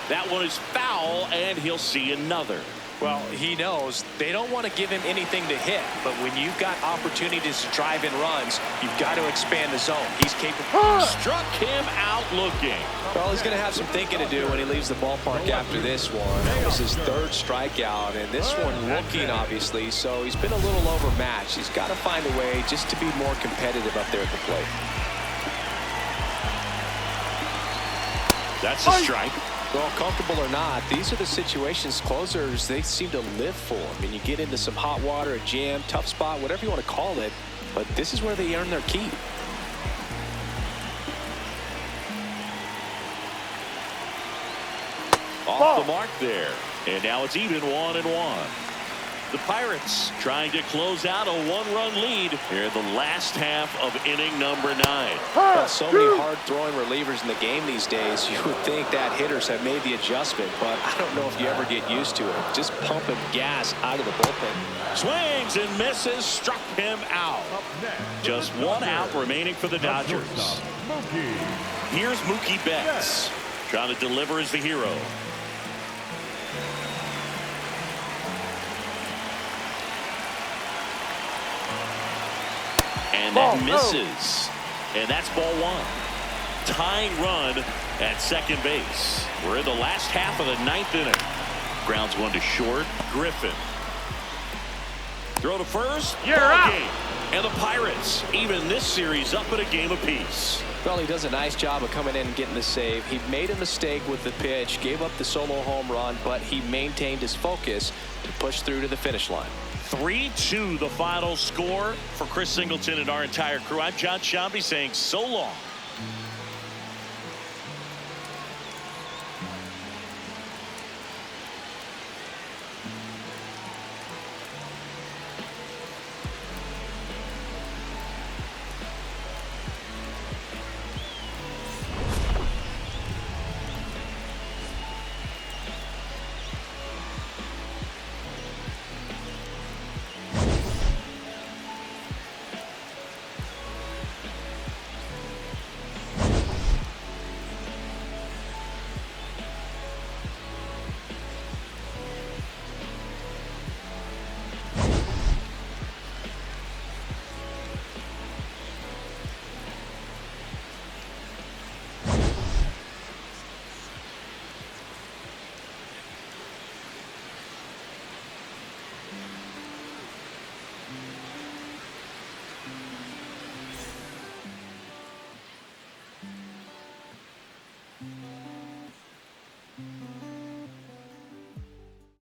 That one is foul, and he'll see another. Well, he knows they don't want to give him anything to hit, but when you've got opportunities to drive in runs, you've got to expand the zone. He's capable. Struck him out looking. Well, he's going to have some thinking to do when he leaves the ballpark after this one. That was his third strikeout, and this one looking, obviously, so he's been a little overmatched. He's got to find a way just to be more competitive up there at the plate. That's a strike. Well, comfortable or not, these are the situations closers they seem to live for. I mean, you get into some hot water, a jam, tough spot, whatever you want to call it, but this is where they earn their keep. Off the mark there. And now it's even 1-1. The Pirates trying to close out a 1-run lead here in the last half of inning number 9. Well, so many hard-throwing relievers in the game these days. You would think that hitters have made the adjustment, but I don't know if you ever get used to it. Just pumping gas out of the bullpen. Swings and misses, struck him out. Just 1 out remaining for the Dodgers. Here's Mookie Betts trying to deliver as the hero. And that misses. And that's ball 1. Tying run at second base. We're in the last half of the 9th inning. Grounds one to short. Griffin. Throw to first. You're out. Game. And the Pirates even this series up at a game apiece. Well, he does a nice job of coming in and getting the save. He made a mistake with the pitch, gave up the solo home run, but he maintained his focus to push through to the finish line. 3-2 the final score for Chris Singleton and our entire crew. I'm John Shambi saying so long.